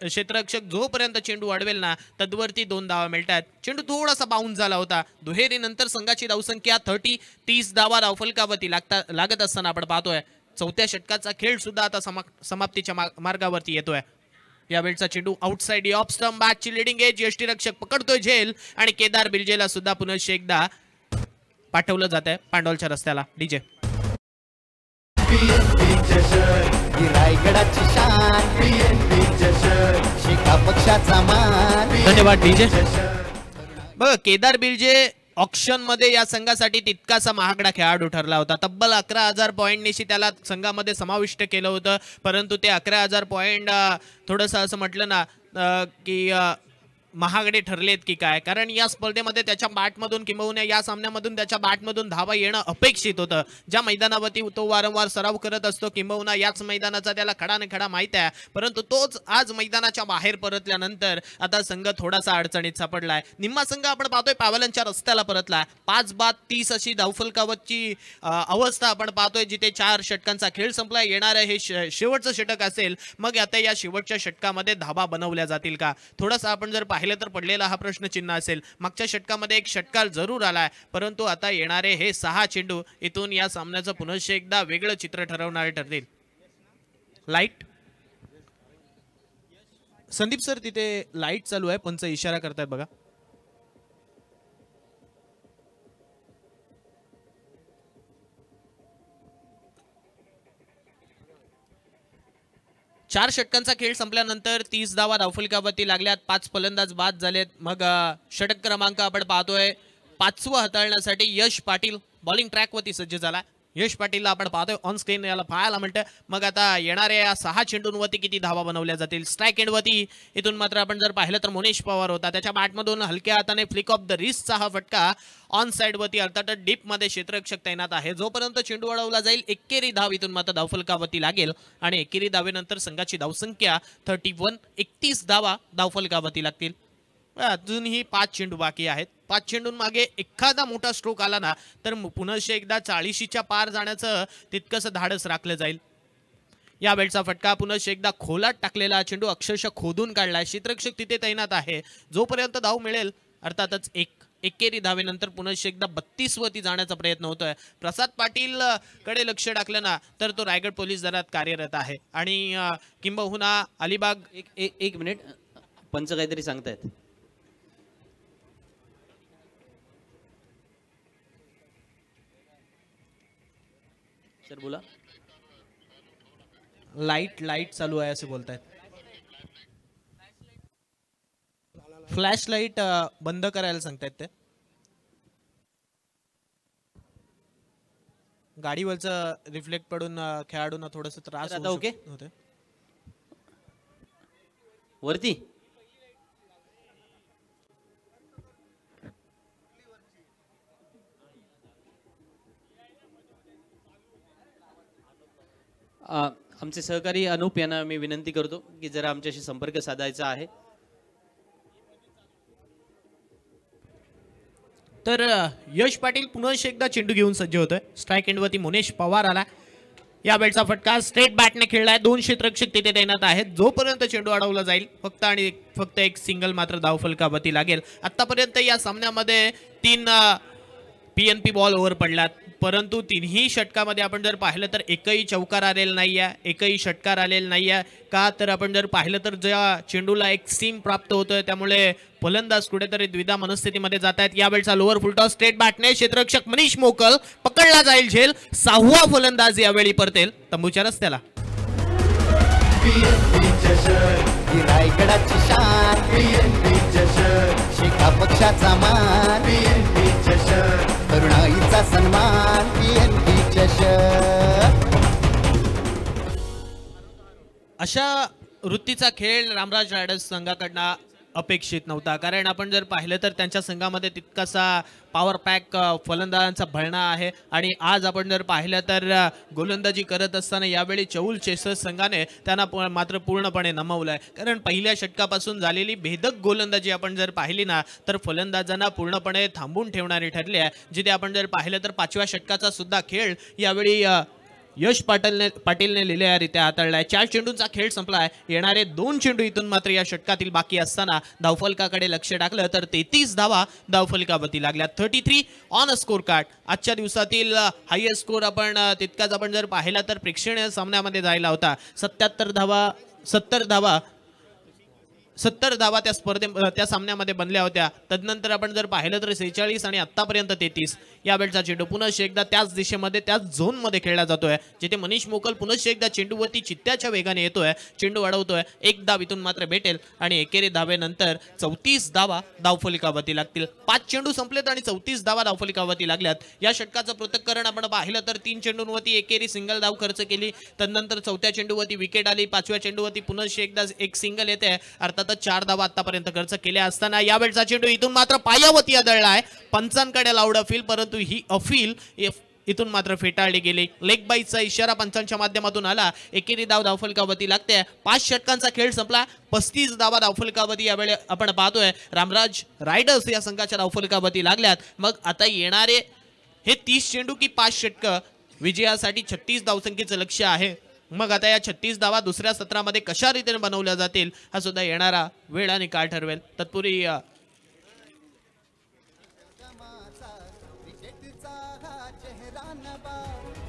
क्षेत्ररक्षक जोपर्यंत चेंडू अडवेल ना तद्वरती 2 धावा मिळतात. चेंडू थोडासा बाउन्स झाला होता. दुहेरीनंतर संघाची धावसंख्या 30 धावा धावफलकावरती लागत असताना आपण पाहतोय. चौथ्या षटकाचा खेळ सुद्धा आता समाप्तीच्या मार्गावरती येतोय. यावेळचा चेंडू आउटसाइड ऑफ स्टंप, मॅचची लिडिंग एज, यष्टीरक्षक पकडतोय झेल आणि केदार बिर्जेला सुद्धा पुन्हा एकदा पाठवलं जात आहे पांडवलच्या रस्त्याला. डीजे रायगडाची शान PNP जशन, शेका पक्षाचा मान. धन्यवाद डीजे. बघ, केदार बिर्जे ऑक्शन मध्ये या संघासाठी तितकासा महागडा खेळाडू ठरला होता. तब्बल 11,000 पॉईंटनिशी त्याला संघामध्ये समाविष्ट केलं होतं, परंतु ते 11,000 पॉईंट थोडंसं असं म्हटलं ना की महागडे ठरलेत की काय, कारण या स्पर्धेमध्ये त्याच्या बॅटमधून किंबहुना या सामन्यामधून त्याच्या बॅटमधून धावा येणं अपेक्षित होतं. ज्या मैदानावरती तो वारंवार सराव करत असतो किंबहुना याच मैदानाचा त्याला खडा न खडा माहिती आहे, परंतु तोच आज मैदानाच्या बाहेर परतल्यानंतर आता संघ थोडासा अडचणीत सापडलाय. निम्मा संघ आपण पाहतोय पावलांच्या रस्त्याला परतलाय. 5-30 अशी धावफलकावरची अवस्था आपण पाहतोय, जिथे 4 षटकांचा खेळ संपलाय. येणारं हे शेवटचं षटक असेल, मग आता या शेवटच्या षटकामध्ये धावा बनवल्या जातील का, थोडासा आपण जर पाहिलं तर पडलेला हा प्रश्नचिन्ह असेल. मागच्या षटकामध्ये एक षटकार जरूर आलाय, परंतु आता येणारे हे 6 चेंडू इथून या सामन्याचं पुन्हा एकदा वेगळं चित्र ठरवणारे ठरतील. लाईट संदीप सर, तिथे लाईट चालू आहे, पंच इशारा करतायत बघा. चार षटकांचा खेळ संपल्यानंतर 30 धावा धावफलकावरती लागल्यात. 5 फलंदाज बाद झालेत. मग षटक क्रमांक आपण पाहतोय 5वं हाताळण्यासाठी यश पाटील बॉलिंग ट्रॅकवरती सज्ज झाला. यश पाटीलला आपण पाहतोय ऑन स्क्रीन, याला पाहायला मिळतं. मग आता येणाऱ्या या 6 चेंडूंवरती किती धावा बनवल्या जातील. स्ट्राईक एंडवरती इथून मात्र आपण जर पाहिलं तर मुनेश पवार होता, त्याच्या बॅटमधून हलक्या हाताने फ्लिक ऑफ द रिस्टचा हा फटका. ऑन साइडवरती अर्थातच डीपमध्ये क्षेत्ररक्षक तैनात आहे. जोपर्यंत चेंडू अडवला जाईल एकेरी धाव इथून मात्र धावफलकावरती लागेल आणि एकेरी धावेनंतर संघाची धावसंख्या 31 धावा धावफलकावरती लागतील. अजूनही 5 चेंडू बाकी आहेत. 5 चेंडूंमागे एखादा मोठा स्ट्रोक आला ना तर पुन्हा एकदा 40च्या पार जाण्याचं तितकंसं धाडस राखलं जाईल. यावेळचा फटका पुन्हा एकदा खोलात टाकलेला चेंडू अक्षरशः खोदून काढलाय. क्षेत्ररक्षक तिथे तैनात आहे. जोपर्यंत धाव मिळेल अर्थातच एकेरी धावेनंतर पुन्हा एकदा 32 वरती जाण्याचा प्रयत्न होतोय. प्रसाद पाटील कडे लक्ष टाकलं ना तर तो रायगड पोलीस दलात कार्यरत आहे आणि किंबहुना अलिबाग. एक मिनिट, पंच काहीतरी सांगतायत. सर बोला. लाईट चालू आहे असे बोलतायत. फ्लॅश लाईट बंद करायला सांगतायत ते. गाडीवरचं रिफ्लेक्ट पडून खेळाडूंना थोडस त्रास आता ओके होते. वरती आमचे सहकारी अनुप यांना मी विनंती करतो की जरा आमच्याशी संपर्क साधायचा आहे. तर यश पाटील पुन्हा एकदा चेंडू घेऊन सज्ज होतोय. स्ट्राईक एंडवरती मुनेश पवार आला. यावेळचा फटका स्ट्रेट बॅटने खेळलाय. 2 क्षेत्ररक्षक तिथे तैनात आहेत. जोपर्यंत चेंडू अडवला जाईल फक्त आणि फक्त एक सिंगल मात्र धावफलकावरती लागेल. आतापर्यंत या सामन्यामध्ये 3 PNP बॉल ओव्हर पडलात. परंतु तिन्ही षटकामध्ये आपण जर पाहिलं तर एकही चौकार आलेला नाहीये, एकही षटकार आलेला नाहीये. का तर आपण जर पाहिलं तर ज्या चेंडूला एक सीम प्राप्त होतोय त्यामुळे फलंदाज कुठेतरी द्विधा मनस्थितीमध्ये जात आहेत. यावेळचा लोअर फुलटॉस स्ट्रेट बॅटने क्षेत्ररक्षक मनीष मोकल पकडला जाईल झेल. 6वा फलंदाज यावेळी परतेल तंबूच्या रस्त्याला. रायगडाची शान PNP चषक, शिका पक्षाचा मान PNP चषक, तरुणाईचा सन्मान PNP चषक. अशा वृत्तीचा खेळ रामराज रायडर्स संघाकडनं अपेक्षित नव्हता. कारण आपण जर पाहिलं तर त्यांच्या संघामध्ये तितकासा पॉवर पॅक फलंदाजांचा भरणा आहे. आणि आज आपण जर पाहिलं तर गोलंदाजी करत असताना यावेळी चौल चेसर्स संघाने त्यांना मात्र पूर्णपणे नमवलंय. कारण पहिल्या षटकापासून झालेली भेदक गोलंदाजी आपण जर पाहिली ना तर फलंदाजांना पूर्णपणे थांबून ठेवणारी ठरली आहे. जिथे आपण जर पाहिलं तर 5व्या षटकाचा सुद्धा खेळ यावेळी यश पाटीलने लिहिल्यारित्या हाताळलाय. 4 चेंडूंचा खेळ संपलाय. येणारे 2 चेंडू इथून मात्र या षटकातील बाकी असताना धावफलकाकडे लक्ष टाकलं तर 33 धावा धावफलकावरती लागल्या. 33 ऑन अ स्कोर कार्ड. आजच्या दिवसातील हायएस्ट स्कोर आपण तितकाच आपण जर पाहिला तर प्रेक्षणीय सामन्यामध्ये जायला होता. 70 धावा त्या सामन्यामध्ये बनल्या होत्या. तदनंतर आपण जर पाहिलं तर 46 आणि आतापर्यंत 33. यावेळचा चेंडू पुन्हा एकदा त्याच दिशेमध्ये त्याच झोनमध्ये खेळला जातोय जिथे मनीष मोकल पुन्हा एकदा चेंडूवरती चित्त्याच्या वेगाने येतोय. चेंडू अडवतोय. एक धाव इथून मात्र भेटेल आणि एकेरी धावेनंतर 34 धावा धावफलकावरती लागतील. 5 चेंडू संपलेत आणि 34 धावा धावफलकावरती लागल्यात. या षटकाचं पृथक्करण आपण पाहिलं तर 3 चेंडूंवरती एकेरी सिंगल धाव खर्च केली. तदनंतर 4थ्या चेंडूवरती विकेट आली. 5व्या चेंडूवरती पुन्हा एकदा एक सिंगल येते. अर्थातच 4 धावा आतापर्यंत खर्च केल्या असताना यावेळचा चेंडू इथून मात्र पायावरती आदळलाय. पंचांकडे लावड अपील, परंतु ही अपील इथून मात्र फेटाळली गेली. लेग बाईचा इशारा पंचांच्या माध्यमातून आला. एकेरी धाव धावफलकावरती लागते. 5 षटकांचा खेळ संपला. 35 धावा धावफलकावरती यावेळी आपण पाहतोय रामराज रायडर्स या संघाच्या धावफलकावरती लागल्यात. मग आता येणारे हे 30 चेंडू की 5 षटकं विजयासाठी 36 धावसंख्येचं लक्ष्य आहे. मग आता या 36 धावा दुसऱ्या सत्रामध्ये कशा रीतीने बनवल्या जातील हा सुद्धा येणारा वेळ आणि काळ ठरवेल. तत्पूर्वी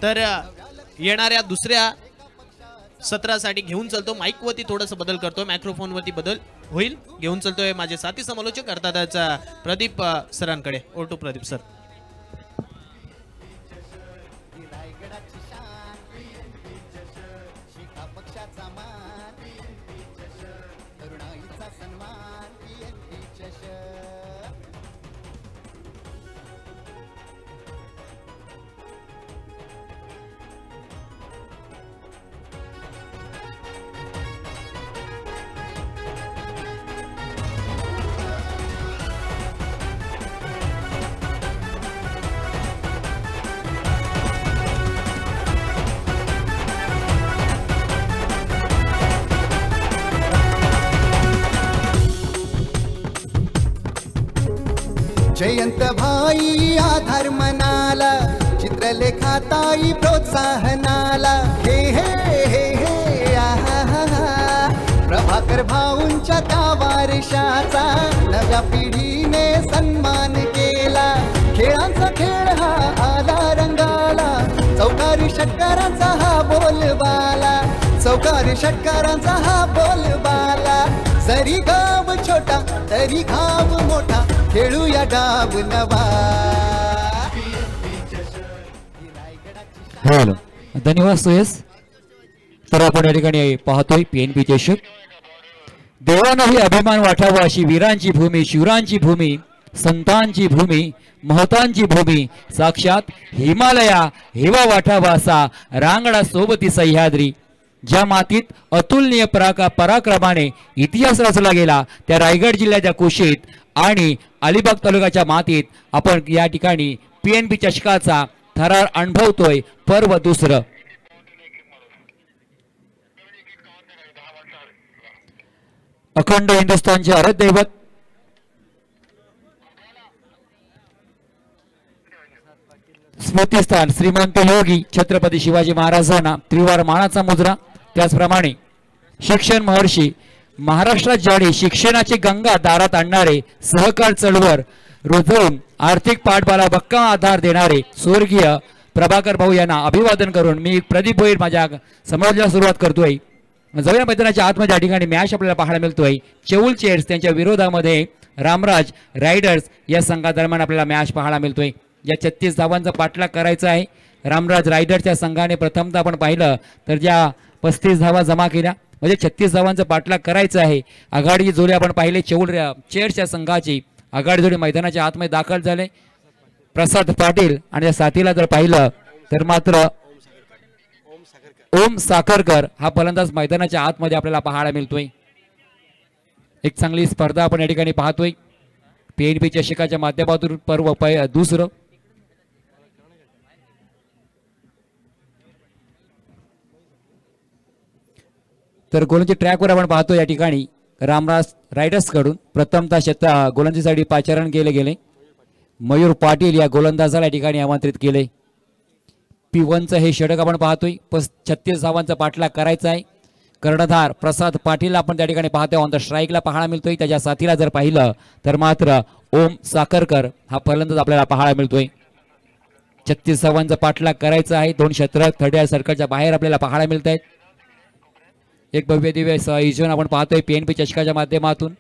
तर येणाऱ्या दुसऱ्या सत्रासाठी घेऊन चलतो. माईकवरती थोडंसं बदल करतो. मायक्रोफोनवरती बदल होईल. घेऊन चलतोय माझे साथी समालोचक अर्थातच प्रदीप सरांकडे. Over to Pradeep sir. Jayant भाई आधार मनाला, चित्रलेखाताई प्रोत्साहनाला. हे हे हे हे आहा, प्रभाकर भाऊंच्या त्या वारशाचा नव्या पिढीने सन्मान केला. खेळांचा खेळ हा आला रंगाला, चौकारी षटकारांचा हा बोलबाला, चौकारी षटकारांचा हा बोलबाला. जरी गाव छोटा तरी घाव मोठा, खेळूया डाव नवा. हॅलो, धन्यवाद सुयश. तर आपण या ठिकाणी पाहतोय PNP चषक. देवानंही अभिमान वाटावा अशी वीरांची भूमी, शिवरांची भूमी, संतांची भूमी, महतांची भूमी, साक्षात हिमालया हेवा वाटावा असा रांगडा सोबती सह्याद्री. ज्या मातीत अतुलनीय पराक्रमाने इतिहास रचला गेला त्या रायगड जिल्ह्याच्या कुशीत आणि अलिबाग तालुक्याच्या मातीत आपण या ठिकाणी PNP चषकाचा थरार अनुभवतोय. पर्व दुसरं. अखंड हिंदुस्थानचे आराध्यदैवत स्मृतिस्थान श्रीमंत योगी छत्रपती शिवाजी महाराजांना त्रिवार मानाचा मुजरा. त्याचप्रमाणे शिक्षण महर्षी, महाराष्ट्रात ज्याने शिक्षणाची गंगा दारात आणणारे, सहकार चळवळ रुजवून आर्थिक पाठबळाला भक्कम आधार देणारे स्वर्गीय प्रभाकर भाऊ यांना अभिवादन करून मी प्रदीप भोईर माझ्या समारोहाला सुरुवात करतोय. जाऊया मैदानाच्या आतमध्ये या ठिकाणी मॅच आपल्याला पाहायला मिळतोय. चेऊल चेअर्स त्यांच्या विरोधामध्ये रामराज रायडर्स या संघादरम्यान आपल्याला मॅच पाहायला मिळतोय. या 36 धावांचा पाठलाग करायचा आहे. रामराज रायडर्सच्या संघाने प्रथमतः आपण पाहिलं तर ज्या 35 धावा जमा केल्या म्हणजे 36 धावांचा पाठलाग करायचा आहे. आघाडीची जोडी आपण पाहिले चेऊल चेअर्सच्या संघाची आघाडी जोडी मैदानाच्या आतमध्ये दाखल झाले. प्रसाद पाटील आणि या साथीला जर पाहिलं तर मात्र ओम साखरकर हा फलंदाज मैदानाच्या आतमध्ये आपल्याला पाहायला मिळतोय. एक चांगली स्पर्धा आपण या ठिकाणी पाहतोय. PNP चषकाच्या माध्यमातून पर्व दुसरं तर गोलंदाजी ट्रॅकवर आपण पाहतो. या ठिकाणी रामराज रायडर्स कडून प्रथमतः गोलंदाजीसाठी पाचारण केले गेले. मयूर पाटील या गोलंदाजाला या ठिकाणी आमंत्रित केले. P1चं हे षटक आपण पाहतोय. 36 धावांचा पाठलाग करायचा आहे. कर्णधार प्रसाद पाटील आपण त्या ठिकाणी पाहतोय. ऑन द स्ट्राईकला पाहायला मिळतोय. त्याच्या साथीला जर पाहिलं तर मात्र ओम साखरकर हा फलंदाज आपल्याला पाहायला मिळतोय. 36 धावांचा पाठलाग करायचा आहे. 2 षटक थर्ड सर्कलच्या बाहेर आपल्याला पाहायला मिळत आहेत. एक भव्य दिव्य आयोजन आपण पाहतोय PNP चषकाच्या माध्यमातून.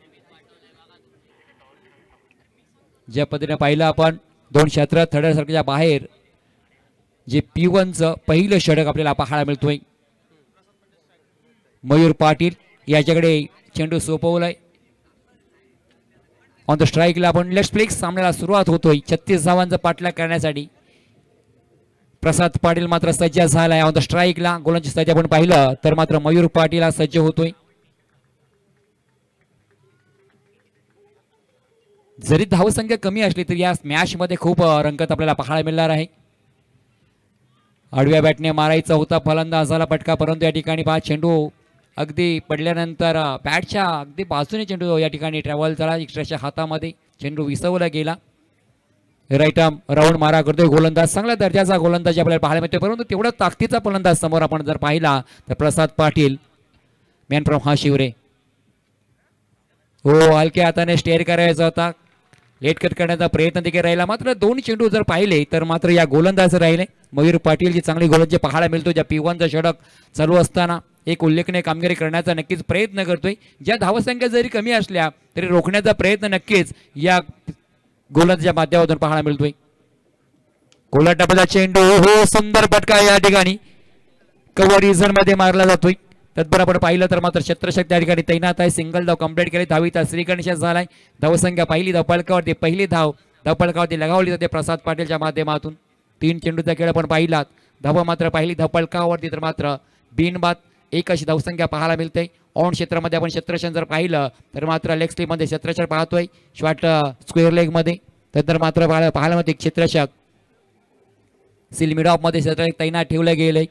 ज्या पद्धतीने पाहिलं आपण 2 षटक थर्ड सर्कलच्या बाहेर जे P1चं पहिलं षटक आपल्याला पाहायला मिळतोय. मयूर पाटील याच्याकडे चेंडू सोपवलाय. ऑन द स्ट्राईकला आपण लेफ्ट स्प्लिक सामन्याला सुरुवात होतोय. 36 धावांचा पाठलाग करण्यासाठी प्रसाद पाटील मात्र सज्ज झालाय. ऑन द स्ट्राईकला गोलंदाजी सज्ज आपण पाहिलं तर मात्र मयूर पाटील हा सज्ज होतोय. जरी धावसंख्या कमी असली तरी या मॅच मध्ये खूप रंगत आपल्याला पाहायला मिळणार आहे. आडव्या बॅटने मारायचा होता फलंदाजाला फटका परंतु या ठिकाणी पहा चेंडू अगदी पडल्यानंतर बॅटच्या अगदी बाजूने चेंडू या ठिकाणी ट्रॅव्हल झाला. एक्स्ट्राच्या हातामध्ये चेंडू विसवला गेला. राईट आर्म राऊंड मारा करतोय गोलंदाज. चांगल्या दर्जाचा गोलंदाज आपल्याला पाहायला मिळतोय परंतु तेवढा ताकदीचा फलंदाज समोर आपण जर पाहिला तर प्रसाद पाटील मॅन फ्रॉम हा शिवरे. हो हलक्या हाताने स्टेअर करायचा होता. लेट कट करण्याचा प्रयत्न देखील राहिला मात्र 2 चेंडू जर पाहिले तर मात्र या गोलंदाज राहिले. मयूर पाटील जी चांगली गोलंदाजी पाहायला मिळतो. ज्या P1चं षटक चालू असताना एक उल्लेखनीय कामगिरी करण्याचा नक्कीच प्रयत्न करतोय. ज्या धावसंख्या जरी कमी असल्या तरी रोखण्याचा प्रयत्न नक्कीच या गोलंदाजीच्या माध्यमातून पाहायला मिळतोय. गोलंदाजाचा चेंडू हो सुंदर फटका या ठिकाणी कव्हर रिझन मध्ये मारला जातोय. तत्पर आपण पाहिलं तर मात्र क्षेत्ररक्षक त्या ठिकाणी तैनात आहे. सिंगल धाव कंप्लीट केली. धावीचा श्रीगणेश झालाय. धावसंख्या पहिली धावफलकावरती पहिली धावफलकावरती लगावली जाते प्रसाद पाटीलच्या माध्यमातून. 3 चेंडूचा खेळ आपण पाहिलात. धाव मात्र पहिली धावफलकावरती तर मात्र बिनबाद 1 अशी धावसंख्या पाहायला मिळते. ऑन क्षेत्रामध्ये आपण क्षेत्ररक्षण जर पाहिलं तर मात्र लेग स्लिप मध्ये क्षेत्ररक्षण पाहतोय. शॉर्ट स्क्वेअर लेग मध्ये तर मात्र पाहायला मिळते क्षेत्ररक्षक सील मिड ऑफ मध्ये क्षेत्ररक्षक तैनात ठेवले गेले.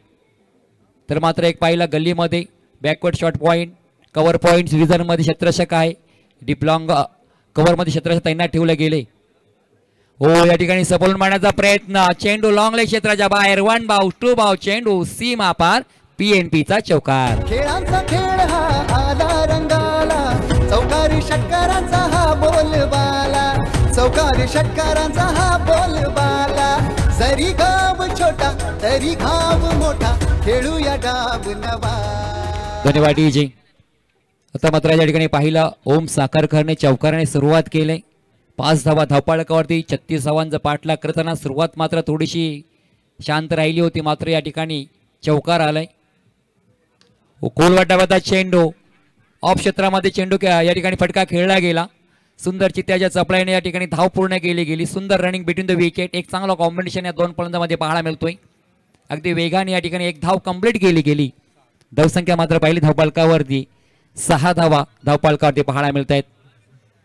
तर मात्र एक पाहिला गल्लीमध्ये backward shot point cover point reason मध्ये क्षेत्ररक्षक आहे. डीप लॉंग कव्हर मध्ये क्षेत्ररक्षक तैनात ठेवले गेले. हो या ठिकाणी सफल मारण्याचा प्रयत्न. चेंडू लॉंग लेग क्षेत्राच्या बाहेर. 1 बाव 2 बाव चेंडू सीमा पार. PNPचा चौकार. खेळांचा खेळ हा आला रंगाला. चौकारी षटकारांचा हा बोलबाला. चौकारी षटकारांचा हा बोलबाला. जरी गाव छोटा तरी घाव मोठा. खेळूया डाव नवा. धन्यवाद डीजे. आता मात्र या ठिकाणी पाहिलं ओम साखरकरने चौकाराने सुरुवात केली. 5 धावा धावफलकावरती 36 धावांचा पाठलाग करताना सुरुवात मात्र थोडीशी शांत राहिली होती मात्र या ठिकाणी चौकार आलाय. कोलवाटावरचा चेंडू ऑफ क्षेत्रामध्ये चेंडू या ठिकाणी फटका खेळला गेला. सुंदर चित्त्याच्या चपळाईने या ठिकाणी धाव पूर्ण केली गेली. सुंदर रनिंग बिटवीन द विकेट. एक चांगला कॉम्बिनेशन या 2 फलंदाजांमध्ये पाहायला मिळतोय. अगदी वेगाने या ठिकाणी 1 धाव कंप्लीट केली गेली. धावसंख्या मात्र पहिली धावफलकावरती 6 धावा धावफलकावरती पाहायला मिळत आहेत.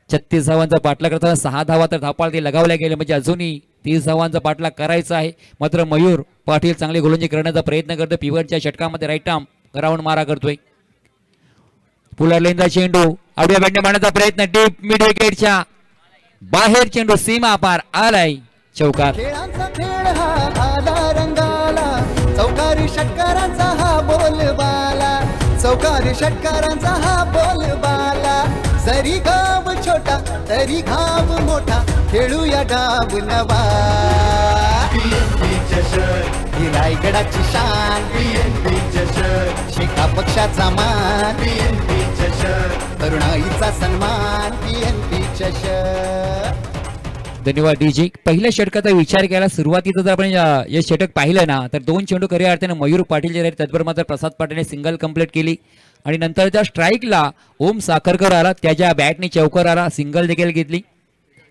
36 धावांचा पाठलाग करताना 6 धावा तर धावफलकावरती लगावल्या गेल्या म्हणजे अजूनही 30 धावांचा पाठलाग करायचा आहे. मात्र मयूर पाटील चांगली गोलंदाजी करण्याचा प्रयत्न करतोय. पिवटच्या षटकामध्ये राईट आर्म राऊंड मारा करतोय. पुलर लेनचा चेंडू आडव्या बॅटने मारण्याचा प्रयत्न. डीप मिड विकेटच्या बाहेर चेंडू सीमा पार आलाय. चौकार. खेळांचा खेळ हा आला रंगाला. चौकारी षटकारांचा हा बोलबाला. चौकारी षटकारांचा हा बोलबाला. जरी गाव छोटा तरी घाव मोठा. खेळूया डाव नवा. ही रायगडाची शान शेका पक्षाचा मान तरुणाईचा सन्मान PNP चषक. धन्यवाद डीजे. पहिल्या षटकाचा विचार केला सुरुवातीचा जर आपण हे षटक पाहिलं ना तर 2 चेंडू खऱ्या अर्थाने मयूर पाटील जे राहिले त्याचबरोबर मात्र प्रसाद पाटीलने सिंगल कंप्लीट केली आणि नंतरच्या स्ट्राईकला ओम साखरकर आला, त्याच्या बॅटने चौकर आला, सिंगल देखील घेतली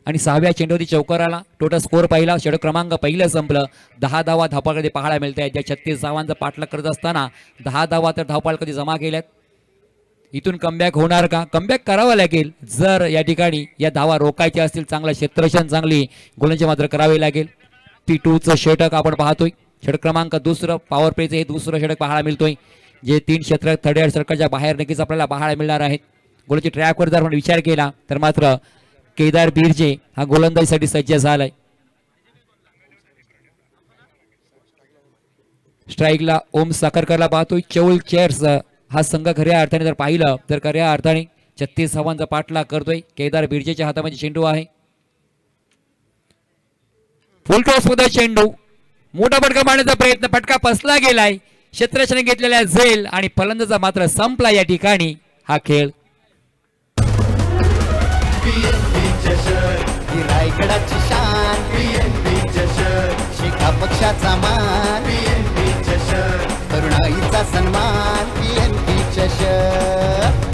आणि 6व्या चेंडूवरती चौकर आला. टोटल स्कोअर पाहिला, षटक क्रमांक पहिलं संपलं. 10 धावा धावपाळकडे पाहायला मिळत आहेत. ज्या 36 धावांचा पाठलाग करत असताना 10 धावा तर धावपाळकडे जमा केल्यात. इथून कमबॅक होणार का? कमबॅक करावा लागेल. जर या ठिकाणी या धावा रोखायच्या असतील, चांगला क्षेत्ररक्षण चांगली गोलंदाजी मात्र करावे लागेल. P2चं षटक आपण पाहतोय. षटक क्रमांक दुसरं पॉवर प्लेचं हे दुसरं षटक पाहायला मिळतोय, जे 3 क्षेत्र थर्ड एअर सर्कलच्या बाहेर नक्कीच आपल्याला पाहायला मिळणार आहेत. गोलची ट्रॅकवर जर आपण विचार केला तर मात्र केदार बिर्जे हा गोलंदाजीसाठी सज्ज झालाय. स्ट्राईकला ओम साखरकरला पाहतोय. चौल चेअर्स हा संघ खऱ्या अर्थाने जर पाहिलं तर खऱ्या अर्थाने 36 धावांचा पाठलाग करतोय. केदार बिर्जेच्या हातामध्ये चेंडू आहे. फुल टॉस मध्ये चेंडू, मोठा फटका मारण्याचा प्रयत्न, फटका फसला गेलाय. क्षेत्ररक्षण घेतलेला झेल आणि फलंदाजा मात्र संपला या ठिकाणी हा खेळ. ही रायगडाची शान शेका पक्षाचा मान तरुणाईचा सन्मान PNP चषक.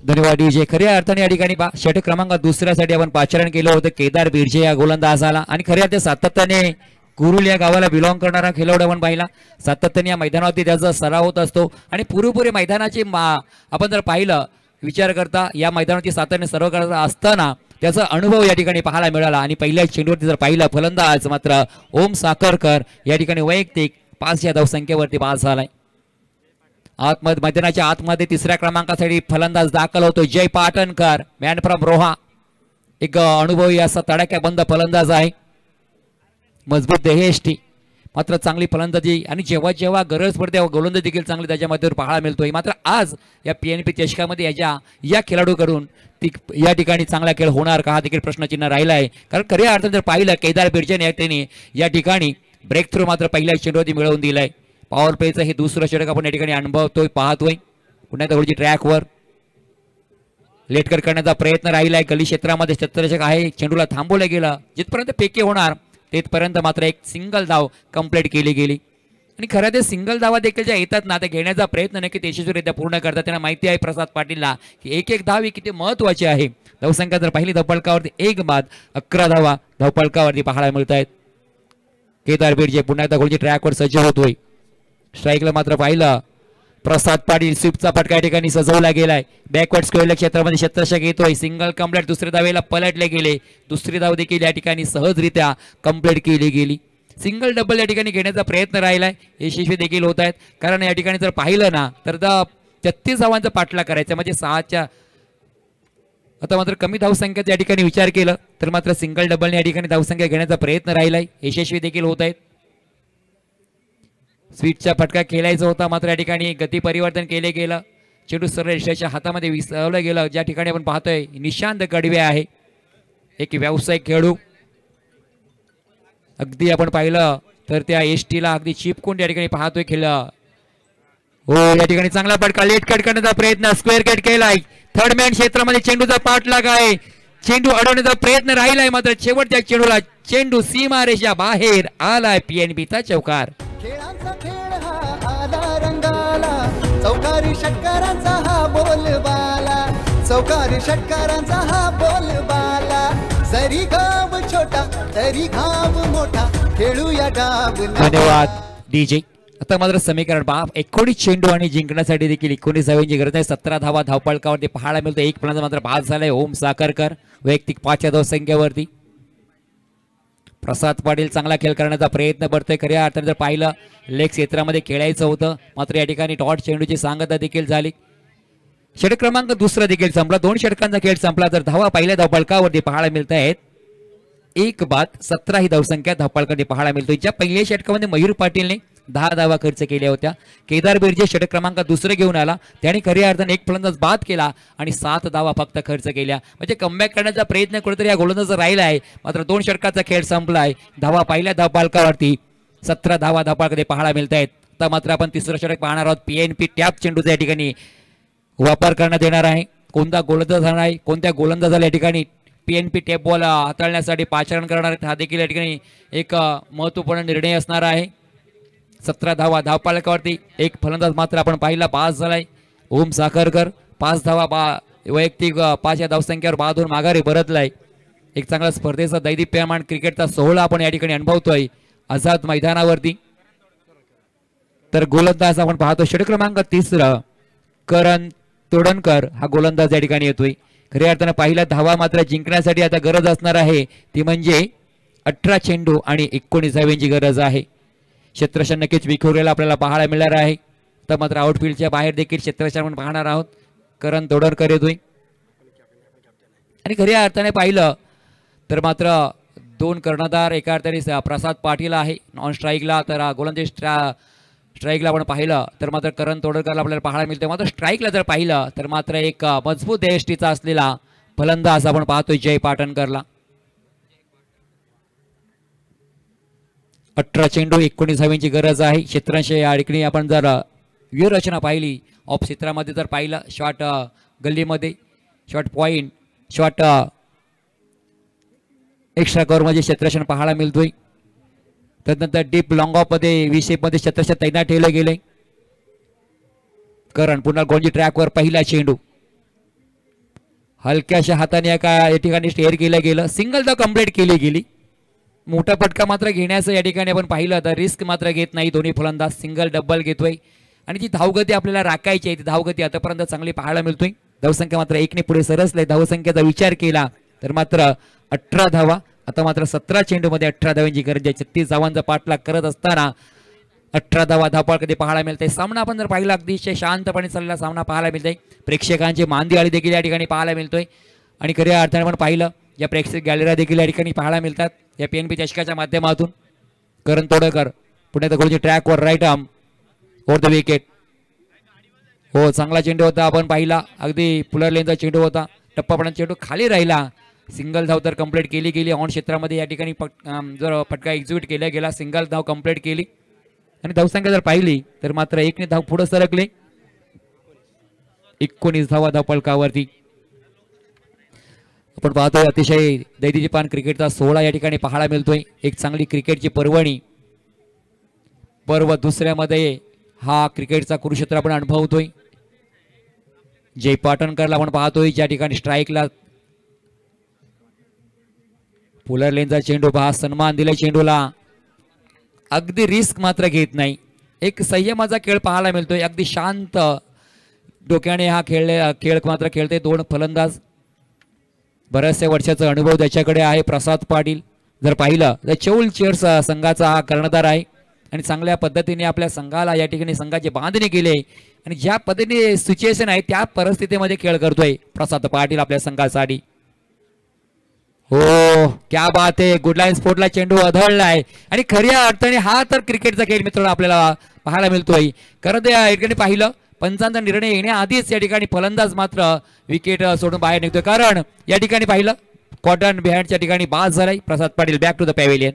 धन्यवाद डीजे. खऱ्या अर्थाने या ठिकाणी षटक क्रमांक दुसऱ्यासाठी आपण पाचारण केलं होतं. केदार बिर्जे या गोलंदाजाला आणि खऱ्या अर्थाने सातत्याने कुरुल या गावाला बिलॉंग करणारा खेळाडू आपण पाहिला. सातत्याने या मैदानावरती त्याचा सराव होत असतो आणि पुरेपुरे मैदानाची आपण जर पाहिलं विचार करता या मैदानावरती सातत्याने सर्व करत असताना त्याचा अनुभव या ठिकाणी पाहायला मिळाला. आणि पहिल्या चेंडूवरती जर पाहिलं फलंदाज मात्र ओम साखरकर या ठिकाणी वैयक्तिक 5 या धावसंख्येवरती पास झालाय. मैदानाच्या आतमध्ये तिसऱ्या क्रमांकासाठी फलंदाज दाखल होतो जय पाटणकर, मॅन फ्रॉम रोहा. एक अनुभवी असा तडाख्याबंद फलंदाज आहे, मजबूत देहयष्टी, मात्र चांगली फलंदाजी आणि जेव्हा जेव्हा गरज पडते तेव्हा गोलंदाजी देखील चांगली त्याच्या माध्यमातून पाहायला मिळतोय. मात्र आज या PNP चषकामध्ये या खेळाडूकडून या ठिकाणी चांगला खेळ होणार का हा देखील प्रश्नचिन्ह राहिला आहे. कारण खऱ्या अर्थाने जर पाहिलं केदार बिर्जेने त्यांनी या ठिकाणी ब्रेक थ्रू मात्र पहिल्या चेंडूवरती मिळवून दिलाय. पॉवर प्लेचं हे दुसरं षटक आपण या ठिकाणी अनुभवतोय, पाहतोय. पुन्हा थोडीशी ट्रॅकवर लेट कट करण्याचा प्रयत्न राहिलाय. गली क्षेत्रामध्ये क्षेत्ररक्षक आहे, चेंडूला थांबवलं गेलं. जिथपर्यंत पेके होणार तिथपर्यंत मात्र एक सिंगल धाव कंप्लीट केली गेली. आणि खरं ते सिंगल धावा देखील ज्या येतात ना त्या घेण्याचा प्रयत्न नक्की यशस्वीरित्या पूर्ण करतात. त्यांना माहिती आहे प्रसाद पाटीलला की एक धाव ही किती महत्वाची आहे. धावसंख्या जर पहिली धावफलकावरती 1 बाद 11 धावा धावफलकावरती पाहायला मिळत आहेत. केदार बिर्जे पुन्हा एकदा गोलची ट्रॅकवर सज्ज होतोय. स्ट्राईकला मात्र पाहिलं प्रसाद पाटील, स्वीपचा फटका या ठिकाणी सजवला गेलाय. बॅकवर्ड स्क्वेअर क्षेत्रामध्ये क्षेत्ररक्षक येतोय. सिंगल कंप्लीट, दुसऱ्या धावेला पलटले गेले. दुसरी धाव देखील या ठिकाणी सहजरित्या कंप्लीट केली गेली. सिंगल डबल या ठिकाणी घेण्याचा प्रयत्न राहिलाय, यशस्वी देखील होत आहेत. कारण या ठिकाणी जर पाहिलं ना तर 33 धावांचा पाठलाग करायचा म्हणजे 6च्या आता मात्र कमी धावसंख्येचा या ठिकाणी विचार केलं तर मात्र सिंगल डबलने या ठिकाणी धावसंख्या घेण्याचा प्रयत्न राहिलाय, यशस्वी देखील होत आहेत. स्वीटचा फटका खेळायचा होता मात्र या ठिकाणी गती परिवर्तन केले गेलं. चेंडू सरळ यशाच्या हातामध्ये विसरवलं गेलं. ज्या ठिकाणी आपण पाहतोय निशांत गडवे आहे, एक व्यावसायिक खेळाडू. अगदी आपण पाहिलं तर त्या एसटीला अगदी चिपकून या ठिकाणी पाहतोय खेळ. हो या ठिकाणी चांगला फटका, लेट कट करण्याचा प्रयत्न, स्क्वेअर कट केलाय. थर्ड मॅन क्षेत्रामध्ये चेंडूचा पाठलाग आहे. चेंडू अडवण्याचा प्रयत्न राहिलाय मात्र शेवटच्या चेंडूला चेंडू सीमारेषा बाहेर आलाय. PNPचा चौकार. खेळांचा खेळ हा आला रंगाला, चौकारी षटकारांचा हा बोलबाला, चौकारी षटकारांचा हा बोलबाला. जरी गाव छोटा तरी घाव मोठा, खेळूया डाव. धन्यवाद डीजे. आता मात्र समीकरण 19 चेंडू आणि जिंकण्यासाठी देखील 19 धावांची गरज आहे. 17 धावा धावपळकावरती पाहायला मिळतो. एक फलंदाज मात्र बाद झालाय ओम साखरकर, वैयक्तिक 5 धावसंख्येवरती. प्रसाद पाटील चांगला खेळ करण्याचा प्रयत्न करतोय. खऱ्या अर्थाने जर पाहिलं लेग क्षेत्रामध्ये खेळायचं होतं मात्र या ठिकाणी डॉट चेंडूची सांगता देखील झाली. षटक क्रमांक दुसरा देखील संपला. 2 षटकांचा खेळ संपला तर धावा पहिल्या धावपळकावरती पाहायला मिळत आहेत 1 बाद 17 ही धावसंख्या धावपळकावरती पाहायला मिळतोय. ज्या पहिल्या षटकामध्ये मयूर पाटीलने 10 धावा खर्च केल्या होत्या. केदार बिर्जे षटक क्रमांक दुसरे घेऊन आला, त्याने खऱ्या अर्थाने एक फलंदाज बाद केला आणि 7 धावा फक्त खर्च केल्या. म्हणजे कमबॅक करण्याचा प्रयत्न कुठेतरी या गोलंदाजाचा राहिला आहे, मात्र 2 षटकाचा खेळ संपलाय. धावा पहिल्या धावपालकावरती 17 धावा धावपालकडे पाहायला मिळत आहेत. आता मात्र आपण तिसरं षटक पाहणार आहोत. PNP टॅप चेंडूचा या ठिकाणी वापर करण्यात येणार आहे. कोणता गोलंदाज आहे, कोणत्या गोलंदाजाला या ठिकाणी PNP टॅप बॉल हाताळण्यासाठी पाचारण करणार आहेत, हा देखील या ठिकाणी एक महत्त्वपूर्ण निर्णय असणार आहे. 17 धावा धावपालकावरती एक फलंदाज मात्र आपण पाहिला पास झालाय. ओम साखरकर 5 धावा वैयक्तिक 5 या धावसंख्येवर बादून माघारी परतलाय. एक चांगला स्पर्धेचा दैदिप्यमान क्रिकेटचा सोहळा आपण या ठिकाणी अनुभवतोय आझाद मैदानावरती. तर गोलंदाज आपण पाहतो षटक क्रमांक 3 करण तोडणकर हा गोलंदाज या ठिकाणी येतोय. खऱ्या अर्थानं पहिला धावा मात्र जिंकण्यासाठी आता गरज असणार आहे, ती म्हणजे 18 चेंडू आणि 19 धावांची गरज आहे. क्षेत्ररक्षण नक्कीच विखुरलेला आपल्याला पाहायला मिळणार आहे. तर मात्र आउटफील्डच्या बाहेर देखील क्षेत्ररक्षण आपण पाहणार आहोत. करण तोडणकर येतोय आणि खऱ्या अर्थाने पाहिलं तर मात्र 2 कर्णधार एका अर्थाने प्रसाद पाटील आहे नॉन स्ट्राईकला, तर गोलंदाज स्ट्राईकला आपण पाहिलं तर मात्र करण तोडणकरला आपल्याला पाहायला मिळते. मात्र स्ट्राईकला जर पाहिलं तर मात्र एक मजबूत देहष्टीचा असलेला फलंदाज आपण पाहतोय जय पाटणकरला. 18 चेंडू 19 धावांची गरज आहे. क्षेत्ररक्षण या ठिकाणी आपण जर व्यूहरचना पाहिली ऑफ क्षेत्रामध्ये जर पाहिलं शॉट गल्लीमध्ये शॉट पॉइंट शॉट एक्स्ट्रा कव्हरमध्ये क्षेत्ररक्षण पाहायला मिळतोय. त्यानंतर डीप लॉंग ऑफ मध्ये विशेषमध्ये क्षेत्ररक्षण तैनात ठेवलं गेले. करण पुन्हा गोंजी ट्रॅकवर पहिला चेंडू हलक्याशा हाताने या ठिकाणी स्टेअर केलं गेलं. सिंगल धाव कंप्लीट केली गेली. मोठा फटका मात्र घेण्याचं या ठिकाणी आपण पाहिलं तर रिस्क मात्र घेत नाही दोन्ही फलंदाज. सिंगल डबल घेतोय आणि जी धावगती आपल्याला राखायची आहे ती धावगती आतापर्यंत चांगली पाहायला मिळतोय. धावसंख्या मात्र 1 ने पुढे सरसले. धावसंख्येचा विचार केला तर मात्र 18 धावा. आता मात्र 17 चेंडूमध्ये 18 धावांची गरज आहे. 36 धावांचा पाठलाग करत असताना 18 धावा धावपाळ कधी पाहायला मिळते. सामना आपण जर पाहिला अतिशय शांतपणे चाललेला सामना पाहायला मिळतोय. प्रेक्षकांची मांदियाळी देखील या ठिकाणी पाहायला मिळतोय आणि खऱ्या अर्थाने आपण पाहिलं या प्रेक्षक गॅलऱ्या देखील या ठिकाणी पाहायला मिळतात या PNP चषकाच्या माध्यमातून. करण तोडणकर पुणे गोलची ट्रॅकवर right arm over the wicket. हो चांगला चेंडू होता आपण पाहिला, अगदी पुलर लेनचा चेंडू होता. टप्पापणाचा चेंडू खाली राहिला. सिंगल धाव तर कंप्लीट केली गेली. ऑन क्षेत्रामध्ये या ठिकाणी जर फटका एक्झिक्यूट केला गेला सिंगल धाव कंप्लीट केली आणि धावसंख्या जर पाहिली तर मात्र 1 ने धाव पुढे सरकले. 19 धावा धावपळकावरती आपण पाहतोय अतिशय दैदिप्यमान क्रिकेटचा सोहळा या ठिकाणी पाहायला मिळतोय. एक चांगली क्रिकेटची पर्वणी पर्व दुसऱ्यामध्ये हा क्रिकेटचा कुरुक्षेत्र आपण अनुभवतोय. जय पाटणकरला आपण पाहतोय ज्या ठिकाणी स्ट्राईकला पुलर लेनचा चेंडू पहा, सन्मान दिला चेंडूला. अगदी रिस्क मात्र घेत नाही. एक संयमाचा खेळ पाहायला मिळतोय. अगदी शांत डोक्याने हा खेळ मात्र खेळते 2 फलंदाज. बऱ्याचशा वर्षाचा अनुभव त्याच्याकडे आहे प्रसाद पाटील. जर पाहिलं तर चौल चेअर्स संघाचा हा कर्णधार आहे आणि चांगल्या पद्धतीने आपल्या संघाला या ठिकाणी संघाची बांधणी केली आणि ज्या पद्धतीने सिच्युएशन आहे त्या परिस्थितीमध्ये खेळ करतोय प्रसाद पाटील आपल्या संघासाठी. हो क्या बात आहे. गुड लाईन स्पोर्टला चेंडू आढळलाय आणि खऱ्या अर्थाने हा तर क्रिकेटचा खेळ मित्रांनो आपल्याला पाहायला मिळतोय. खरं या ठिकाणी पाहिलं पंचांचा निर्णय येण्याआधीच या ठिकाणी फलंदाज मात्र विकेट सोडून बाहेर निघतोय. कारण या ठिकाणी पाहिलं कॉटन बिहाइंडच्या ठिकाणी बाद झालाय. Prasad Patil back to the pavilion.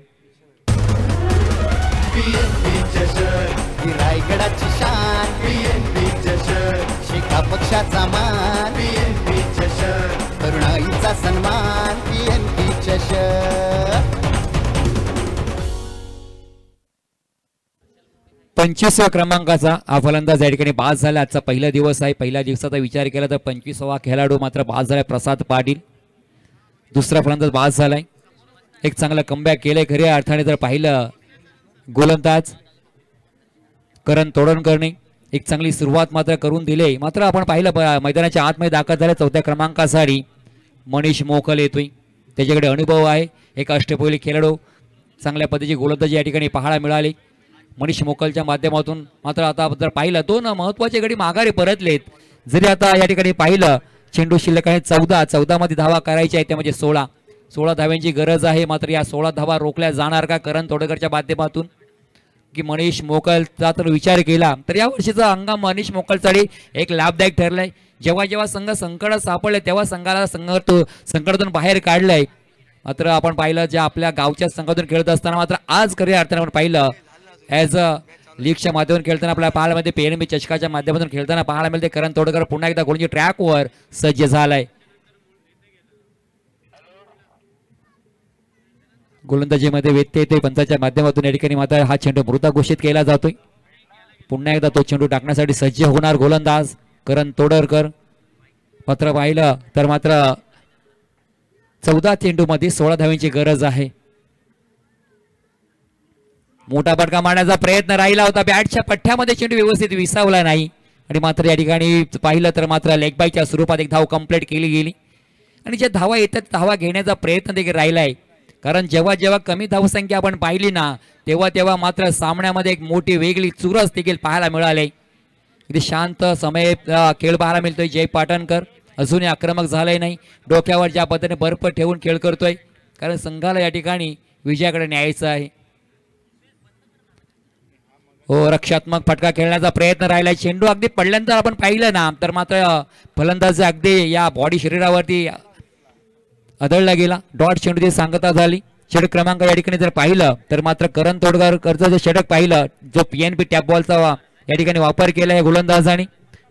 रायगडाची शान शिखा पक्षाचा मान तरुणाईचा सन्मान PNP चषक. 25व्या क्रमांकाचा हा फलंदाज या ठिकाणी बाद झाला. आजचा पहिला दिवस आहे. पहिल्या दिवसाचा विचार केला तर 25वा खेळाडू मात्र बाद झालाय प्रसाद पाटील. दुसरा फलंदाज बाद झालाय. एक चांगला कमबॅक केलंय खऱ्या अर्थाने जर पाहिलं गोलंदाज करण तोडणकरने एक चांगली सुरुवात मात्र करून दिली. मात्र आपण पाहिलं मैदानाच्या आतमध्ये दाखल झाल्या 4थ्या क्रमांकासाठी मनीष मोकल येतोय. त्याच्याकडे अनुभव आहे. एक अष्टपैलू खेळाडू चांगल्या पद्धतीची गोलंदाजी या ठिकाणी पाहायला मिळाली मनीष मोकलच्या माध्यमातून. मात्र आता जर पाहिलं 2 महत्वाचे गडी माघारी परतलेत. जरी आता या ठिकाणी पाहिलं चेंडू शिल्लक आहे 14 मध्ये धावा करायच्या आहेत त्यामध्ये 16 धाव्यांची गरज आहे. मात्र या 16 धावा रोखल्या जाणार का करण तोडणकरच्या माध्यमातून. की मनीष मोकलचा तर विचार केला तर या वर्षीचा हंगाम मनीष मोकलसाठी एक लाभदायक ठरलाय. जेव्हा जेव्हा संघ संकटात सापडले तेव्हा संघाला संकटातून बाहेर काढलंय. मात्र आपण पाहिलं जे आपल्या गावच्या संघातून खेळत असताना मात्र आज खऱ्या अर्थाने आपण पाहिलं ॲज अ लीगच्या माध्यमातून खेळताना आपल्या पाहायला PNB चषकाच्या माध्यमातून खेळताना पाहायला मिळते करण तोडकर पुन्हा एकदा गोलंदाजी ट्रॅकवर सज्ज झालाय. गोलंदाजीमध्ये व्यत्यय येते पंचाच्या माध्यमातून या ठिकाणी मात्र हा चेंडू मृत घोषित केला जातोय. पुन्हा एकदा तो चेंडू टाकण्यासाठी सज्ज होणार गोलंदाज करण तोडकर. मात्र पाहिलं तर मात्र 14 चेंडूमध्ये 16 धावांची गरज आहे. मोठा फटका मारण्याचा प्रयत्न राहिला होता बॅटच्या पठ्ठ्यामध्ये चेंडू व्यवस्थित विसावला नाही आणि मात्र या ठिकाणी पाहिलं तर मात्र लेग बायच्या स्वरूपात एक धाव कंप्लीट केली गेली आणि ज्या धावा येतात धावा घेण्याचा प्रयत्न देखील राहिलाय. कारण जेव्हा जेव्हा कमी धावसंख्या आपण पाहिली ना तेव्हा मात्र सामन्यामध्ये एक मोठी वेगळी चुरस देखील पाहायला मिळाली. इथे शांत समय खेळ पाहायला मिळतोय. जय पाटणकर अजूनही आक्रमक झालंय नाही. डोक्यावर ज्या पद्धतीने बर्फ ठेवून खेळ करतोय कारण संघाला या ठिकाणी विजयाकडे न्यायचं आहे. हो रक्षात्मक फटका खेळण्याचा प्रयत्न राहिलाय. चेंडू अगदी पडल्यानंतर आपण पाहिलं ना तर मात्र फलंदाज अगदी या बॉडी शरीरावरती आदळला गेला. डॉट चेंडूची सांगता झाली. षटक क्रमांक या ठिकाणी जर पाहिलं तर मात्र करण तोडकरचं जे षटक पाहिलं जो PNB टॅप बॉलचा या ठिकाणी वापर केला या गोलंदाजाने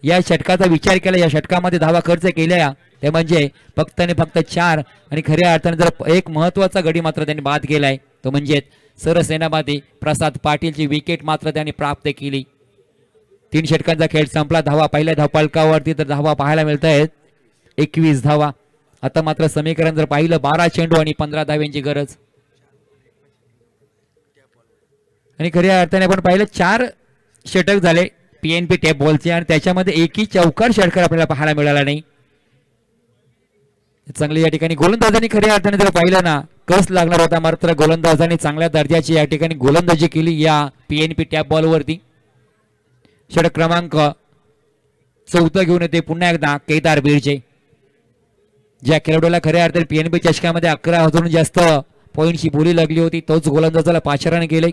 या षटकाचा विचार केला. या षटकामध्ये धावा खर्च केल्या ते म्हणजे फक्त आणि फक्त 4 आणि खऱ्या अर्थाने जर एक महत्वाचा गडी मात्र त्यांनी बाद केलाय तो म्हणजे सरसेनापती प्रसाद पाटीलची विकेट मात्र त्यांनी प्राप्त केली. 3 षटकांचा खेळ संपला. धावा पहिल्या धावफलकावरती तर धावा पाहायला मिळत आहेत 21 धावा. आता मात्र समीकरण जर पाहिलं 12 चेंडू आणि 15 धावांची गरज आणि खऱ्या अर्थाने आपण पाहिलं 4 षटक झाले PNB टॅप बॉलचे आणि त्याच्यामध्ये एकही चौकार षटकार आपल्याला पाहायला मिळाला नाही. चांगली या ठिकाणी गोलंदाजांनी खऱ्या अर्थाने जर पाहिलं ना कस लागणार होता मात्र गोलंदाजांनी चांगल्या दर्जाची या ठिकाणी गोलंदाजी केली या PNB टॅप बॉलवरती. षटक क्रमांक 14 घेऊन येते पुन्हा एकदा केदार बीरचे. ज्या खेळाडूला खऱ्या अर्थाने PNB चषकामध्ये 11,000 जास्त पॉईंटची बोली लागली होती तोच गोलंदाजाला पाचारण केले.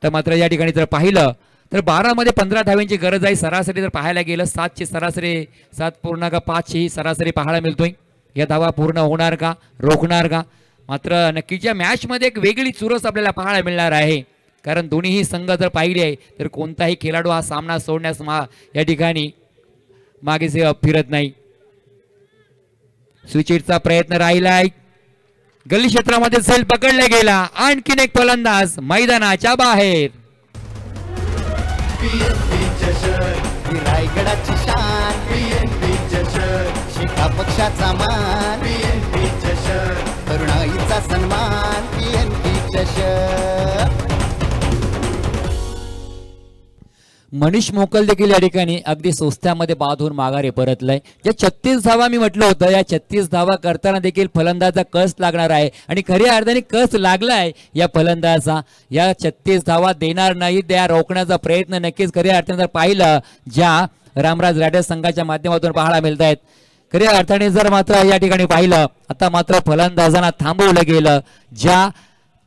तर मात्र या ठिकाणी जर पाहिलं तर 12 मध्ये 15 धावांची गरज आहे. सरासरी जर पाहायला गेलं 7ची सरासरी 7.5 ही सरासरी पाहायला मिळतोय. या धावा पूर्ण होणार का रोखणार का मात्र नक्कीच या मॅच मध्ये एक वेगळी चुरस आपल्याला पाहायला मिळणार आहे. कारण दोन्हीही संघ जर पाहिले तर कोणताही खेळाडू हा सामना सोडण्यास या ठिकाणी मागे फिरत नाही. स्विचिटचा प्रयत्न राहिलाय. गल्ली क्षेत्रामध्ये झेल पकडला गेला. आणखीन एक फलंदाज मैदानाच्या बाहेर. रायगडाची शान शिखा पक्षाचा मान तरुणाईचा सन्मान PNB चषक. मनीष मोकल देखील या ठिकाणी अगदी सोस्त्यामध्ये बाद होऊन माघारी परतलाय. ज्या 36 धावा मी म्हटलं होतं या 36 धावा करताना देखील फलंदाजा कस लागणार आहे आणि खऱ्या अर्थाने कस लागलाय या फलंदाजा. या 36 धावा देणार नाही त्या रोखण्याचा प्रयत्न नक्कीच खऱ्या अर्थाने जर पाहिलं ज्या रामराज राठे संघाच्या माध्यमातून पाहायला मिळत आहेत. खऱ्या अर्थाने जर मात्र या ठिकाणी पाहिलं आता मात्र फलंदाजांना थांबवलं गेलं. ज्या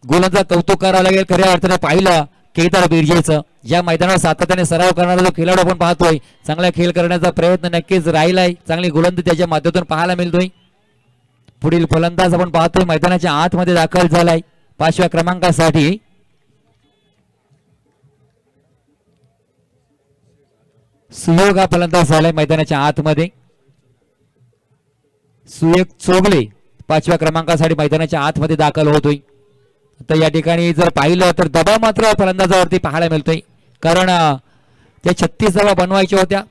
गोलंदाज कौतुक करावं लागेल खऱ्या अर्थाने पाहिलं केदार बिर्जेचं. ज्या मैदानावर सातत्याने सराव करणारा जो खेळाडू आपण पाहतोय चांगला खेळ करण्याचा प्रयत्न नक्कीच राहिलाय. चांगली गोलंदाजी त्याच्या माध्यमातून पाहायला मिळतोय. पुढील फलंदाज आपण पाहतोय मैदानाच्या आतमध्ये दाखल झालाय 5व्या क्रमांकासाठी. सुयोग हा फलंदाज झालाय मैदानाच्या आतमध्ये. सुयोग चोगले 5व्या क्रमांकासाठी मैदानाच्या आतमध्ये दाखल होतोय. तर या ठिकाणी जर पाहिलं तर दबाव मात्र फलंदाजावरती पाहायला मिळतोय कारण त्या 36 धावा बनवायच्या होत्या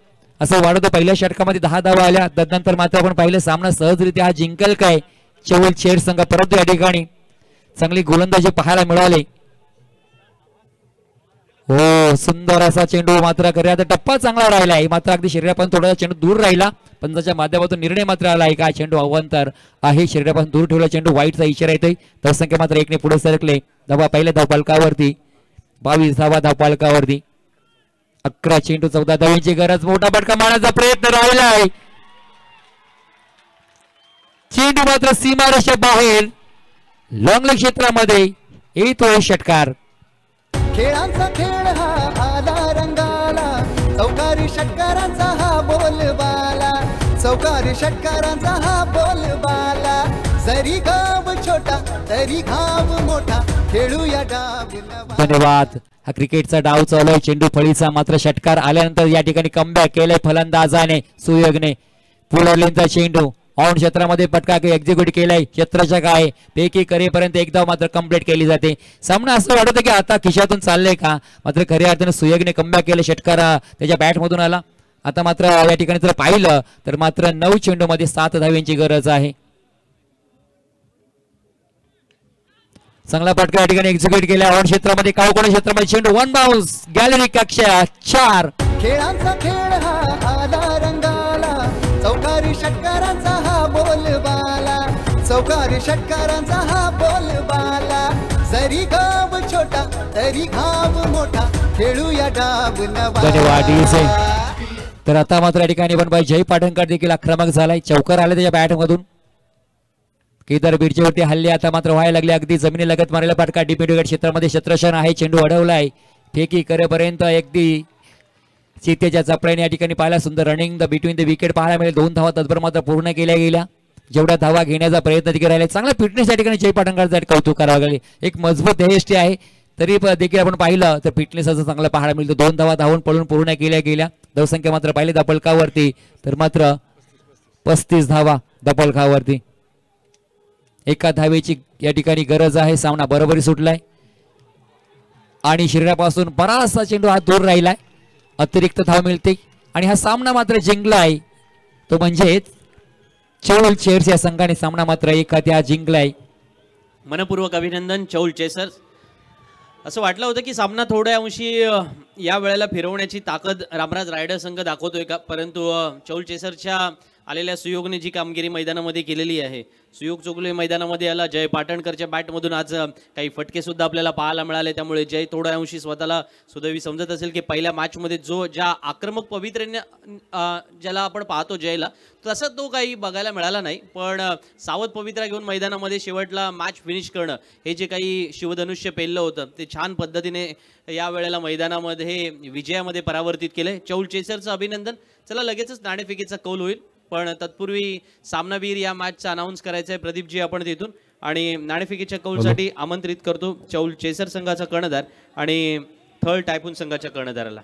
असं वाटतं. पहिल्या षटकामध्ये 10 धावा आल्या तदनंतर मात्र आपण पाहिलं सामना सहजरित्या हा जिंकल काय चौल शेर संघ. परंतु या ठिकाणी चांगली गोलंदाजी पाहायला मिळाली. हो सुंदर असा चेंडू मात्र खऱ्या आता टप्पा चांगला राहिला आहे मात्र अगदी शरीरापासून थोडासा चेंडू दूर राहिला. पंचाच्या माध्यमातून निर्णय मात्र आला आहे का चेंडू अवंतर आहे. शरीरापासून दूर ठेवला चेंडू वाईटचा इशारा येतोय. धावसंख्या मात्र 1 ने पुढे सरकले. धावा पहिल्या धावफलकावरती 22 धावा धावफलकावरती 11 चेंडू 14 धावांची गरज. मोठा फटका मारण्याचा प्रयत्न राहिला आहे. चेंडू मात्र सीमारेषे बाहेर लॉंग लेग क्षेत्रामध्ये येतोय षटकार. खेळांचा खेळ हा आला रंगाला चौकारी षटकारांचा हा बोलबाला चौकारी षटकारांचा हा बोलबाला जरी गाव छोटा तरी घाव मोठा खेळूया डाव नवा. धन्यवाद. हा क्रिकेटचा डाव चालू आहे. चेंडू फळीचा मात्र षटकार आल्यानंतर या ठिकाणी कमबॅक केलंय फलंदाजाने सुयोगने. पुलरलेनचा चेंडू ऑन क्षेत्रामध्ये पटका एक्झिक्यूट केलाय. क्षेत्राच्या काय पैकी करेपर्यंत एकदा मात्र कंप्लीट केली जाते. सामना असं वाटत की आता खिशातून चाललंय का, मात्र खऱ्या अर्थानं सुयोगने कमबॅक केलं. षटकार त्याच्या बॅट मधून आला. आता मात्र या ठिकाणी जर पाहिलं तर मात्र 9 चेंडूमध्ये 7 धाव्यांची गरज आहे. चांगला पटका या ठिकाणी एक्झिक्यूट केला. ऑन क्षेत्रामध्ये कावकोण क्षेत्रामध्ये चेंडू वन बाउन्स गॅलरी कक्षा 4. खेळांचा खेळ हा आला रंगाला चौकारी षटकारांचा हा बोलबाला चौकारी षटकारांचा हा बोलबाला जरी गाव छोटा तरी घाव मोठा खेळूया डाव नवा. धन्यवाद. तर आता मात्र या ठिकाणी बनबाई जय पाटणकर देखील आक्रमक झालाय. चौकार आले त्याच्या बॅट मधून. केदार बीडच्यावरती हल्ले आता मात्र व्हायला लागले. अगदी जमिनी लगत मारायला पटका डिपेंड विकेट क्षेत्रामध्ये क्षेत्रशन आहे. चेंडू अडवलाय. फेकी करेपर्यंत अगदी चित्तेच्या चपळ्याने या ठिकाणी पाहिला. सुंदर running the between the wicket पाहायला मिळेल. 2 धावा तत्पर मात्र पूर्ण केल्या गेल्या. जेवढ्या धावा घेण्याचा प्रयत्न देखील राहिला. चांगला फिटनेस या ठिकाणी जय पाटणकरसाठी कौतुक करावं लागेल. एक मजबूत ध्येयष्टी आहे तरी देखील आपण पाहिलं तर फिटनेस असं चांगलं पाहायला मिळतं. 2 धावा धावून पळून पूर्ण केल्या गेल्या. धावसंख्या मात्र पाहिली दपलकावरती तर मात्र 35 धावा दपलकावरती. एका धावेची या ठिकाणी गरज आहे. सामना बरोबरी सुटलाय आणि शरीरापासून बराचसा चेंडू हा दूर राहिलाय. अतिरिक्त धाव मिळते आणि हा सामना मात्र जिंकलाय तो म्हणजेच चौल चेअर्स या संघाने सामना मात्र एखाद्या जिंकलाय. मनपूर्वक अभिनंदन चौल चेसर्स. असं वाटलं होतं की सामना थोड्या अंशी या वेळेला फिरवण्याची ताकद रामराज रायडर संघ दाखवतोय का, परंतु चौल चेसरच्या आलेल्या सुयोगने जी कामगिरी मैदानामध्ये केलेली आहे. सुयोग चोगले मैदानामध्ये आला. जय पाटणकरच्या बॅटमधून आज काही फटके सुद्धा आपल्याला पाहायला मिळाले. त्यामुळे जय थोड्या अंशी स्वतःला सुदैवी समजत असेल की पहिल्या मॅचमध्ये ज्या आक्रमक पवित्र्याने ज्याला आपण पाहतो जयला, तसं तो काही बघायला मिळाला नाही. पण सावध पवित्रा घेऊन मैदानामध्ये शेवटला मॅच फिनिश करणं हे जे काही शिवधनुष्य पेललं होतं ते छान पद्धतीने या वेळेला मैदानामध्ये विजयामध्ये परावर्तित केले. चौल चेसरचं अभिनंदन. चला लगेचच नाणेफेकीचा कौल होईल, पण तत्पूर्वी सामनावीर या मॅचचा अनाऊन्स करायचा आहे प्रदीपजी आपण तिथून. आणि नाणेफेकीच्या कौलसाठी आमंत्रित करतो चौल चेसर संघाचा कर्णधार आणि थर्ड टायपून संघाच्या कर्णधाराला.